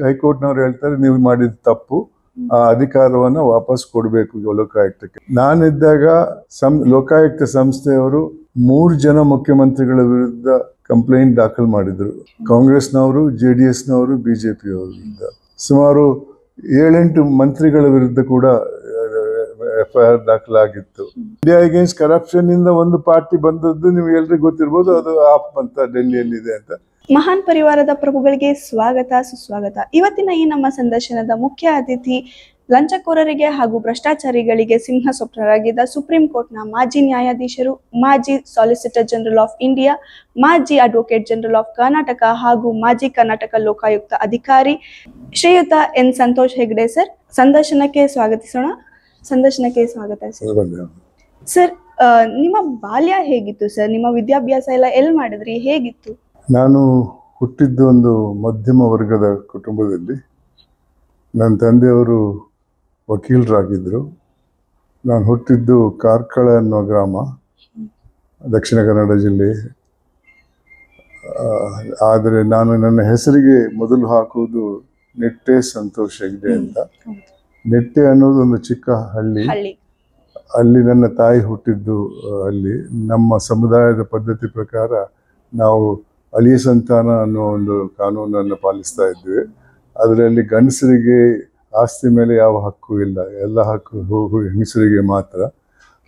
ಹೈಕೋರ್ಟ್ನವ್ರು ಹೇಳ್ತಾರೆ ನೀವು ಮಾಡಿದ ತಪ್ಪು, ಆ ಅಧಿಕಾರವನ್ನ ವಾಪಸ್ ಕೊಡಬೇಕು ಲೋಕಾಯುಕ್ತಕ್ಕೆ. ನಾನಿದ್ದಾಗ ಲೋಕಾಯುಕ್ತ ಸಂಸ್ಥೆಯವರು 3 ಜನ ಮುಖ್ಯಮಂತ್ರಿಗಳ ವಿರುದ್ಧ ಕಂಪ್ಲೇಂಟ್ ದಾಖಲು ಮಾಡಿದ್ರು. ಕಾಂಗ್ರೆಸ್ನವರು, JDSನವರು, BJPಯವರು ವಿರುದ್ಧ. ಸುಮಾರು 7-8 ಮಂತ್ರಿಗಳ ವಿರುದ್ಧ ಕೂಡ FIR ದಾಖಲಾಗಿತ್ತು. ಇಂಡಿಯಾ ಅಗೇನ್ಸ್ಟ್ ಕರಪ್ಷನ್ ಇಂದ ಒಂದು ಪಾರ್ಟಿ ಬಂದದ್ದು ನೀವು ಎಲ್ರಿಗೂ ಗೊತ್ತಿರ್ಬೋದು, ಅದು ಆಪ್ ಅಂತ ಡೆಲ್ಲಿಯಲ್ಲಿದೆ ಅಂತ. ಮಹಾನ್ ಪರಿವಾರದ ಪ್ರಭುಗಳಿಗೆ ಸ್ವಾಗತ ಸುಸ್ವಾಗತ. ಇವತ್ತಿನ ಈ ನಮ್ಮ ಸಂದರ್ಶನದ ಮುಖ್ಯ ಅತಿಥಿ ಲಂಚಕೋರರಿಗೆ ಹಾಗೂ ಭ್ರಷ್ಟಾಚಾರಿಗಳಿಗೆ ಸಿಂಹ ಸ್ವಪ್ನರಾಗಿದ್ದ ಸುಪ್ರೀಂ ಕೋರ್ಟ್ನ ಮಾಜಿ ನ್ಯಾಯಾಧೀಶರು, ಮಾಜಿ ಸಾಲಿಸಿಟರ್ ಜನರಲ್ ಆಫ್ ಇಂಡಿಯಾ, ಮಾಜಿ ಅಡ್ವೊಕೇಟ್ ಜನರಲ್ ಆಫ್ ಕರ್ನಾಟಕ ಹಾಗೂ ಮಾಜಿ ಕರ್ನಾಟಕ ಲೋಕಾಯುಕ್ತ ಅಧಿಕಾರಿ ಶ್ರೀಯುತ ಎನ್ ಸಂತೋಷ್ ಹೆಗ್ಡೆ ಸರ್. ಸಂದರ್ಶನಕ್ಕೆ ಸ್ವಾಗತಿಸೋಣ. ಸಂದರ್ಶನಕ್ಕೆ ಸ್ವಾಗತ ಸರ್. ನಿಮ್ಮ ಬಾಲ್ಯ ಹೇಗಿತ್ತು ಸರ್? ನಿಮ್ಮ ವಿದ್ಯಾಭ್ಯಾಸ ಎಲ್ಲ ಎಲ್ಲಿ ಮಾಡಿದ್ರಿ? ಹೇಗಿತ್ತು? ನಾನು ಹುಟ್ಟಿದ್ದು ಒಂದು ಮಧ್ಯಮ ವರ್ಗದ ಕುಟುಂಬದಲ್ಲಿ. ನನ್ನ ತಂದೆಯವರು ವಕೀಲರಾಗಿದ್ದರು. ನಾನು ಹುಟ್ಟಿದ್ದು ಕಾರ್ಕಳ ಅನ್ನೋ ಗ್ರಾಮ, ದಕ್ಷಿಣ ಕನ್ನಡ ಜಿಲ್ಲೆ. ಆದರೆ ನಾನು ನನ್ನ ಹೆಸರಿಗೆ ಮೊದಲು ಹಾಕುವುದು ನೆಟ್ಟೆ ಸಂತೋಷ್ ಹೆಗ್ಡೆ ಅಂತ. ನೆಟ್ಟೆ ಅನ್ನೋದು ಒಂದು ಚಿಕ್ಕ ಹಳ್ಳಿ. ಅಲ್ಲಿ ನನ್ನ ತಾಯಿ ಹುಟ್ಟಿದ್ದು. ಅಲ್ಲಿ ನಮ್ಮ ಸಮುದಾಯದ ಪದ್ಧತಿ ಪ್ರಕಾರ ನಾವು ಅಳಿಯ ಸಂತಾನ ಅನ್ನೋ ಒಂದು ಕಾನೂನನ್ನು ಪಾಲಿಸ್ತಾ ಇದ್ವಿ. ಅದರಲ್ಲಿ ಗಂಡಸರಿಗೆ ಆಸ್ತಿ ಮೇಲೆ ಯಾವ ಹಕ್ಕು ಇಲ್ಲ, ಎಲ್ಲ ಹಕ್ಕು ಹೆಂಗಸರಿಗೆ ಮಾತ್ರ.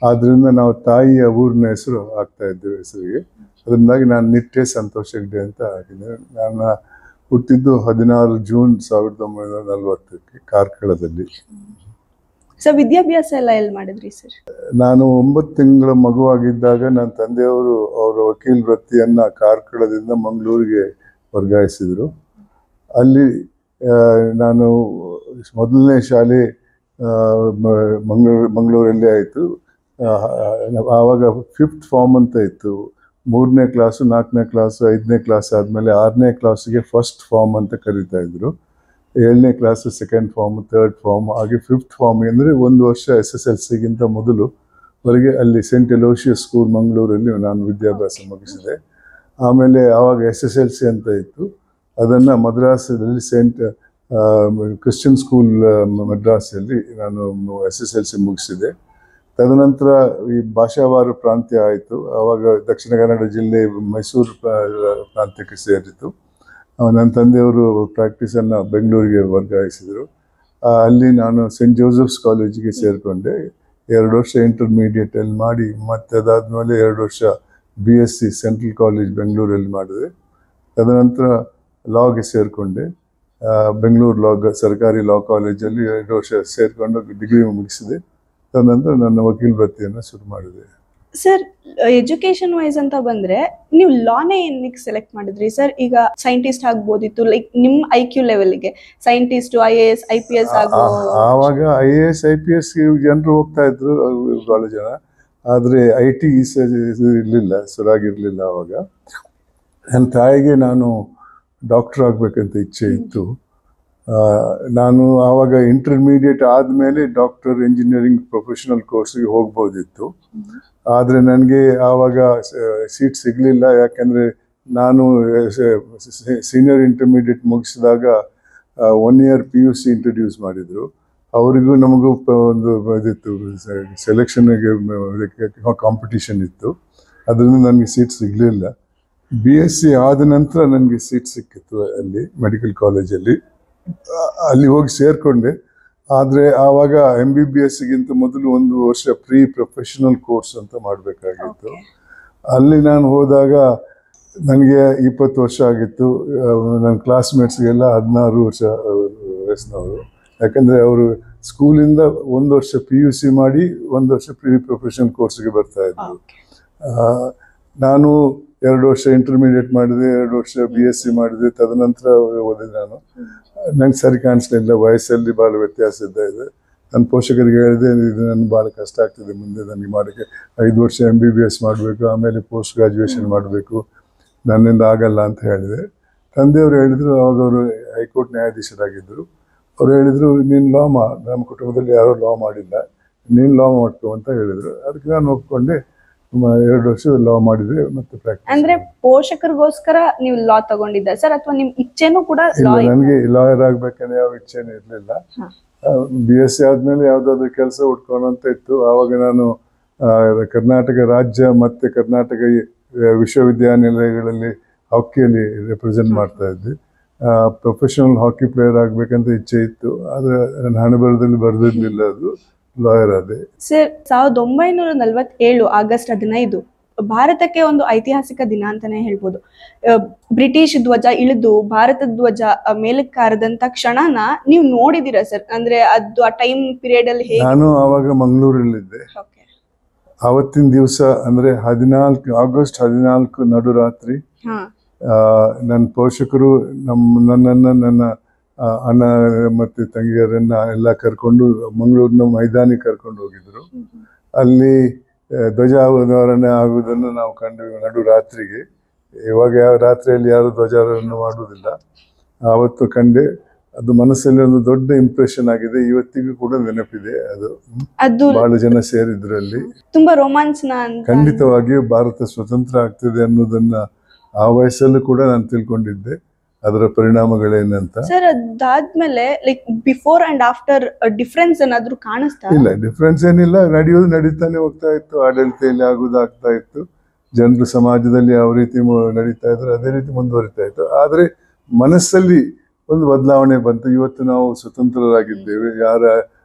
ಆದ್ದರಿಂದ ನಾವು ತಾಯಿಯ ಊರಿನ ಹೆಸರು ಹಾಕ್ತಾ ಇದ್ದೇವೆ ಹೆಸರಿಗೆ. ಅದರಿಂದಾಗಿ ನಾನು ನಿಟ್ಟೆ ಸಂತೋಷ್ ಹೆಗ್ಡೆ ಅಂತ ಹಾಕಿದ್ದೇನೆ. ನಾನು ಹುಟ್ಟಿದ್ದು 16 ಜೂನ್ 1940 ಕಾರ್ಕಳದಲ್ಲಿ. ಸರ್, ವಿದ್ಯಾಭ್ಯಾಸ ಎಲ್ಲ ಎಲ್ಲಿ ಮಾಡಿದ್ರಿ ಸರ್? ನಾನು 9 ತಿಂಗಳ ಮಗುವಾಗಿದ್ದಾಗ ನನ್ನ ತಂದೆಯವರು ಅವರ ವಕೀಲ್ ವೃತ್ತಿಯನ್ನ ಕಾರ್ಕಳದಿಂದ ಮಂಗಳೂರಿಗೆ ವರ್ಗಾಯಿಸಿದರು. ಅಲ್ಲಿ ನಾನು ಮೊದಲನೇ ಶಾಲೆ ಮಂಗಳೂರಲ್ಲೇ ಆಯಿತು. ಆವಾಗ 5th ಫಾರ್ಮ್ ಅಂತ ಇತ್ತು. 3ನೇ ಕ್ಲಾಸು, 4ನೇ ಕ್ಲಾಸು, 5ನೇ ಕ್ಲಾಸ್ ಆದಮೇಲೆ 6ನೇ ಕ್ಲಾಸಿಗೆ ಫಸ್ಟ್ ಫಾರ್ಮ್ ಅಂತ ಕರೀತಾ ಇದ್ರು. 7ನೇ class second form, 3rd form, ಹಾಗೆ 5th ಫಾರ್ಮ್ ಅಂದರೆ 1 ವರ್ಷ SSLCಗಿಂತ ಮೊದಲು ವರೆಗೆ ಅಲ್ಲಿ ಸೆಂಟ್ ಎಲೋಷಿಯಸ್ ಸ್ಕೂಲ್ ಮಂಗಳೂರಲ್ಲಿ ನಾನು ವಿದ್ಯಾಭ್ಯಾಸ ಮುಗಿಸಿದೆ. ಆಮೇಲೆ ಆವಾಗ SSLC ಅಂತ ಇತ್ತು. ಅದನ್ನು ಮದ್ರಾಸಲ್ಲಿ ಸೆಂಟ್ ಕ್ರಿಶ್ಚಿಯನ್ ಸ್ಕೂಲ್ ಮದ್ರಾಸಲ್ಲಿ ನಾನು SSLC ಮುಗಿಸಿದೆ. ತದನಂತರ ಈ ಭಾಷಾವಾರು ಪ್ರಾಂತ್ಯ ಆಯಿತು. ಆವಾಗ ದಕ್ಷಿಣ ಕನ್ನಡ ಜಿಲ್ಲೆ ಮೈಸೂರು ಪ್ರಾಂತ್ಯಕ್ಕೆ ಸೇರಿತು. ನನ್ನ ತಂದೆಯವರು ಪ್ರಾಕ್ಟೀಸನ್ನು ಬೆಂಗಳೂರಿಗೆ ವರ್ಗಾಯಿಸಿದರು. ಅಲ್ಲಿ ನಾನು ಸೆಂಟ್ ಜೋಸೆಫ್ಸ್ ಕಾಲೇಜಿಗೆ ಸೇರಿಕೊಂಡೆ. 2 ವರ್ಷ ಇಂಟರ್ಮೀಡಿಯೇಟಲ್ಲಿ ಮಾಡಿ, ಮತ್ತೆ ಅದಾದಮೇಲೆ 2 ವರ್ಷ BSc ಸೆಂಟ್ರಲ್ ಕಾಲೇಜ್ ಬೆಂಗಳೂರಲ್ಲಿ ಮಾಡಿದೆ. ತದನಂತರ ಲಾಗೆ ಸೇರಿಕೊಂಡೆ. ಬೆಂಗಳೂರು ಸರ್ಕಾರಿ ಲಾ ಕಾಲೇಜಲ್ಲಿ 2 ವರ್ಷ ಸೇರಿಕೊಂಡು ಡಿಗ್ರಿ ಮುಗಿಸಿದೆ. ತದನಂತರ ನನ್ನ ವಕೀಲ್ ವೃತ್ತಿಯನ್ನು ಶುರು ಮಾಡಿದೆ. ಸರ್, ಎಜುಕೇಶನ್ ವೈಸ್ ಅಂತ ಬಂದ್ರೆ ನೀವು ಲಾನೇ ಏನಕ್ಕೆ ಸೆಲೆಕ್ಟ್ ಮಾಡಿದ್ರಿ ಸರ್? ಈಗ ಸೈಂಟಿಸ್ಟ್ ಆಗ್ಬೋದಿತ್ತು, ಲೈಕ್ ನಿಮ್ಮ IQ ಲೆವೆಲ್ಗೆ ಸೈಂಟಿಸ್ಟ್, IAS, IPS ಆವಾಗ IAS, IPS ಜನರು ಹೋಗ್ತಾ ಇದ್ರು ಬಹಳ ಜನ. ಆದರೆ IT ಇರಲಿಲ್ಲ, ಸರಿಯಾಗಿರ್ಲಿಲ್ಲ. ಆವಾಗ ನನ್ನ ತಾಯಿಗೆ ನಾನು ಡಾಕ್ಟರ್ ಆಗ್ಬೇಕಂತ ಇಚ್ಛೆ ಇತ್ತು. ನಾನು ಆವಾಗ ಇಂಟರ್ಮೀಡಿಯೇಟ್ ಆದಮೇಲೆ ಡಾಕ್ಟರ್, ಇಂಜಿನಿಯರಿಂಗ್, ಪ್ರೊಫೆಷನಲ್ ಕೋರ್ಸ್ಗೆ ಹೋಗ್ಬೋದಿತ್ತು. ಆದರೆ ನನಗೆ ಆವಾಗ ಸೀಟ್ ಸಿಗಲಿಲ್ಲ. ಯಾಕೆಂದರೆ ನಾನು ಸೀನಿಯರ್ ಇಂಟರ್ಮೀಡಿಯೇಟ್ ಮುಗಿಸಿದಾಗ 1 year PUC ಇಂಟ್ರೊಡ್ಯೂಸ್ ಮಾಡಿದರು. ಅವರಿಗೂ ನಮಗೂ ಒಂದು ಇದಿತ್ತು, ಸೆಲೆಕ್ಷನ್ಗೆ ಕಾಂಪಿಟಿಷನ್ ಇತ್ತು. ಅದರಿಂದ ನನಗೆ ಸೀಟ್ ಸಿಗಲಿಲ್ಲ. BSc ಆದ ನಂತರ ನನಗೆ ಸೀಟ್ ಸಿಕ್ಕಿತ್ತು ಅಲ್ಲಿ ಮೆಡಿಕಲ್ ಕಾಲೇಜಲ್ಲಿ. ಅಲ್ಲಿ ಹೋಗಿ ಸೇರಿಕೊಂಡೆ. ಆದರೆ ಆವಾಗ MBBSಗಿಂತ ಮೊದಲು 1 ವರ್ಷ ಪ್ರೀ ಪ್ರೊಫೆಷನಲ್ ಕೋರ್ಸ್ ಅಂತ ಮಾಡಬೇಕಾಗಿತ್ತು. ಅಲ್ಲಿ ನಾನು ಹೋದಾಗ ನನಗೆ 20 ವರ್ಷ ಆಗಿತ್ತು. ನನ್ನ ಕ್ಲಾಸ್ಮೇಟ್ಸ್ಗೆಲ್ಲ 16 ವರ್ಷ ವಯಸ್ಸಿನವರು. ಯಾಕಂದರೆ ಅವರು ಸ್ಕೂಲಿಂದ 1 ವರ್ಷ PUC ಮಾಡಿ 1 ವರ್ಷ ಪ್ರೀ ಪ್ರೊಫೆಷನಲ್ ಕೋರ್ಸ್ಗೆ ಬರ್ತಾ ಇದ್ರು. ನಾನು 2 ವರ್ಷ ಇಂಟರ್ಮೀಡಿಯೇಟ್ ಮಾಡಿದೆ, 2 ವರ್ಷ BSc ಮಾಡಿದೆ. ತದನಂತರ ಓದಿದೆ. ನಂಗೆ ಸರಿ ಕಾಣಿಸ್ಲಿಲ್ಲ, ವಯಸ್ಸಲ್ಲಿ ಭಾಳ ವ್ಯತ್ಯಾಸ ಇದೆ. ನನ್ನ ಪೋಷಕರಿಗೆ ಹೇಳಿದೆ, ಇದು ನನಗೆ ಭಾಳ ಕಷ್ಟ ಆಗ್ತಿದೆ, ಮುಂದೆ ನನಗೆ ಮಾಡೋಕ್ಕೆ 5 ವರ್ಷ MBBS ಮಾಡಬೇಕು, ಆಮೇಲೆ ಪೋಸ್ಟ್ ಗ್ರಾಜುಯೇಷನ್ ಮಾಡಬೇಕು, ನನ್ನಿಂದ ಆಗಲ್ಲ ಅಂತ ಹೇಳಿದೆ. ತಂದೆಯವರು ಹೇಳಿದರು, ಅವಾಗ ಅವರು ಹೈಕೋರ್ಟ್ ನ್ಯಾಯಾಧೀಶರಾಗಿದ್ದರು. ಅವ್ರು ಹೇಳಿದರು, ನೀನು ಲಾ ನಮ್ಮ ಕುಟುಂಬದಲ್ಲಿ ಯಾರೂ ಲಾ ಮಾಡಿಲ್ಲ, ನೀನು ಲಾ ಮಾಡ್ಕೊ ಅಂತ ಹೇಳಿದರು. ಅದಕ್ಕೆ ನಾನು ಒಪ್ಕೊಂಡೆ. 2 ವರ್ಷ ಲಾ ಮಾಡಿದೆ ಮತ್ತೆ ಪ್ರಾಕ್ಟೀಸ್. ಅಂದ್ರೆ ಪೋಷಕರಿಗೋಸ್ಕರ ನೀವು ಲಾ ತಗೊಂಡಿದ್ದ ಸರ್, ಅಥವಾ ನಿಮ್ ಇಚ್ಛೆನೂ ಕೂಡ ಇಲ್ಲ, ನನಗೆ ಲಾಯರ್ ಆಗ್ಬೇಕಂದ್ರೆ ಯಾವ ಇಚ್ಛೆನೂ ಇರ್ಲಿಲ್ಲ. BSc ಆದ್ಮೇಲೆ ಯಾವ್ದಾದ್ರು ಕೆಲಸ ಹುಡ್ಕೋಣ ಅಂತ ಇತ್ತು. ಆವಾಗ ನಾನು ಕರ್ನಾಟಕ ರಾಜ್ಯ ಮತ್ತೆ ಕರ್ನಾಟಕ ವಿಶ್ವವಿದ್ಯಾನಿಲಯಗಳಲ್ಲಿ ಹಾಕಿಯಲ್ಲಿ ರೆಪ್ರೆಸೆಂಟ್ ಮಾಡ್ತಾ ಇದ್ದೆ. ಪ್ರೊಫೆಷನಲ್ ಹಾಕಿ ಪ್ಲೇಯರ್ ಆಗ್ಬೇಕಂತ ಇಚ್ಛೆ ಇತ್ತು, ಆದ್ರೆ ನನ್ನ ಹಣೆಬರಹದಲ್ಲಿ ಬರೆದಿರ್ಲಿಲ್ಲ. ಅದು ಲಾಯರ್ ಆದೆ. ಸರ್, 1947 ಆಗಸ್ಟ್ 15 ಭಾರತಕ್ಕೆ ಒಂದು ಐತಿಹಾಸಿಕ ದಿನ ಅಂತಾನೆ ಹೇಳ್ಬೋದು. ಬ್ರಿಟಿಷ್ ಧ್ವಜ ಇಳಿದು ಭಾರತದ ಧ್ವಜ ಮೇಲಕ್ಕೆ ಹಾರದಂತ ಕ್ಷಣನ ನೀವು ನೋಡಿದೀರಾ ಸರ್? ಅಂದ್ರೆ ಅದು ಆ ಟೈಮ್ ಪೀರಿಯಡ್ ಅಲ್ಲಿ ಹೇಗೆ? ನಾನು ಆವಾಗ ಮಂಗಳೂರಲ್ಲಿದ್ದೆ. ಆವತ್ತಿನ ದಿವಸ ಅಂದ್ರೆ 14 ಆಗಸ್ಟ್ 14 ನಡುರಾತ್ರಿ ನನ್ನ ಪೋಷಕರು ನನ್ನನ್ನು, ನನ್ನ ಅಣ್ಣ ಮತ್ತೆ ತಂಗಿಯರನ್ನ ಎಲ್ಲ ಕರ್ಕೊಂಡು ಮಂಗಳೂರಿನ ಮೈದಾನಿಗೆ ಕರ್ಕೊಂಡು ಹೋಗಿದ್ರು. ಅಲ್ಲಿ ಧ್ವಜಾರೋಹಣ ಆಗುವುದನ್ನು ನಾವು ಕಂಡು ನಡುರಾತ್ರಿಗೆ. ಇವಾಗ ಯಾವ ರಾತ್ರಿಯಲ್ಲಿ ಯಾರು ಧ್ವಜಾರೋಹಣ ಮಾಡುವುದಿಲ್ಲ. ಆವತ್ತು ಕಂಡೆ. ಅದು ಮನಸ್ಸಲ್ಲಿ ಒಂದು ದೊಡ್ಡ ಇಂಪ್ರೆಷನ್ ಆಗಿದೆ. ಇವತ್ತಿಗೂ ಕೂಡ ನೆನಪಿದೆ. ಅದು ಬಹಳ ಜನ ಸೇರಿದ್ರಲ್ಲಿ ತುಂಬಾ ರೋಮಾಂಚನ. ಖಂಡಿತವಾಗಿಯೂ ಭಾರತ ಸ್ವತಂತ್ರ ಆಗ್ತಿದೆ ಅನ್ನೋದನ್ನ ಆ ವಯಸ್ಸಲ್ಲೂ ಕೂಡ ನಾನು ತಿಳ್ಕೊಂಡಿದ್ದೆ. ಅದರ ಪರಿಣಾಮಗಳೇನಂತ. ಸರ್, ಅದಾದ್ಮೇಲೆ like before and after difference ಏನಾದ್ರೂ ಕಾಣಿಸ್ತಾ? ಇಲ್ಲ, ಡಿಫ್ರೆನ್ಸ್ ಏನಿಲ್ಲ. ನಡೀತಾನೆ ಹೋಗ್ತಾ ಇತ್ತು. ಆಡಳಿತೆಯಲ್ಲಿ ಆಗುದಾಗ್ತಾ ಇತ್ತು. ಜನರು ಸಮಾಜದಲ್ಲಿ ಯಾವ ರೀತಿ ನಡೀತಾ ಇದ್ರು ಅದೇ ರೀತಿ ಮುಂದುವರಿತಾ ಇತ್ತು. ಆದ್ರೆ ಮನಸ್ಸಲ್ಲಿ ಒಂದು ಬದಲಾವಣೆ ಬಂತು. ಇವತ್ತು ನಾವು ಸ್ವತಂತ್ರರಾಗಿದ್ದೇವೆ. ಯಾರ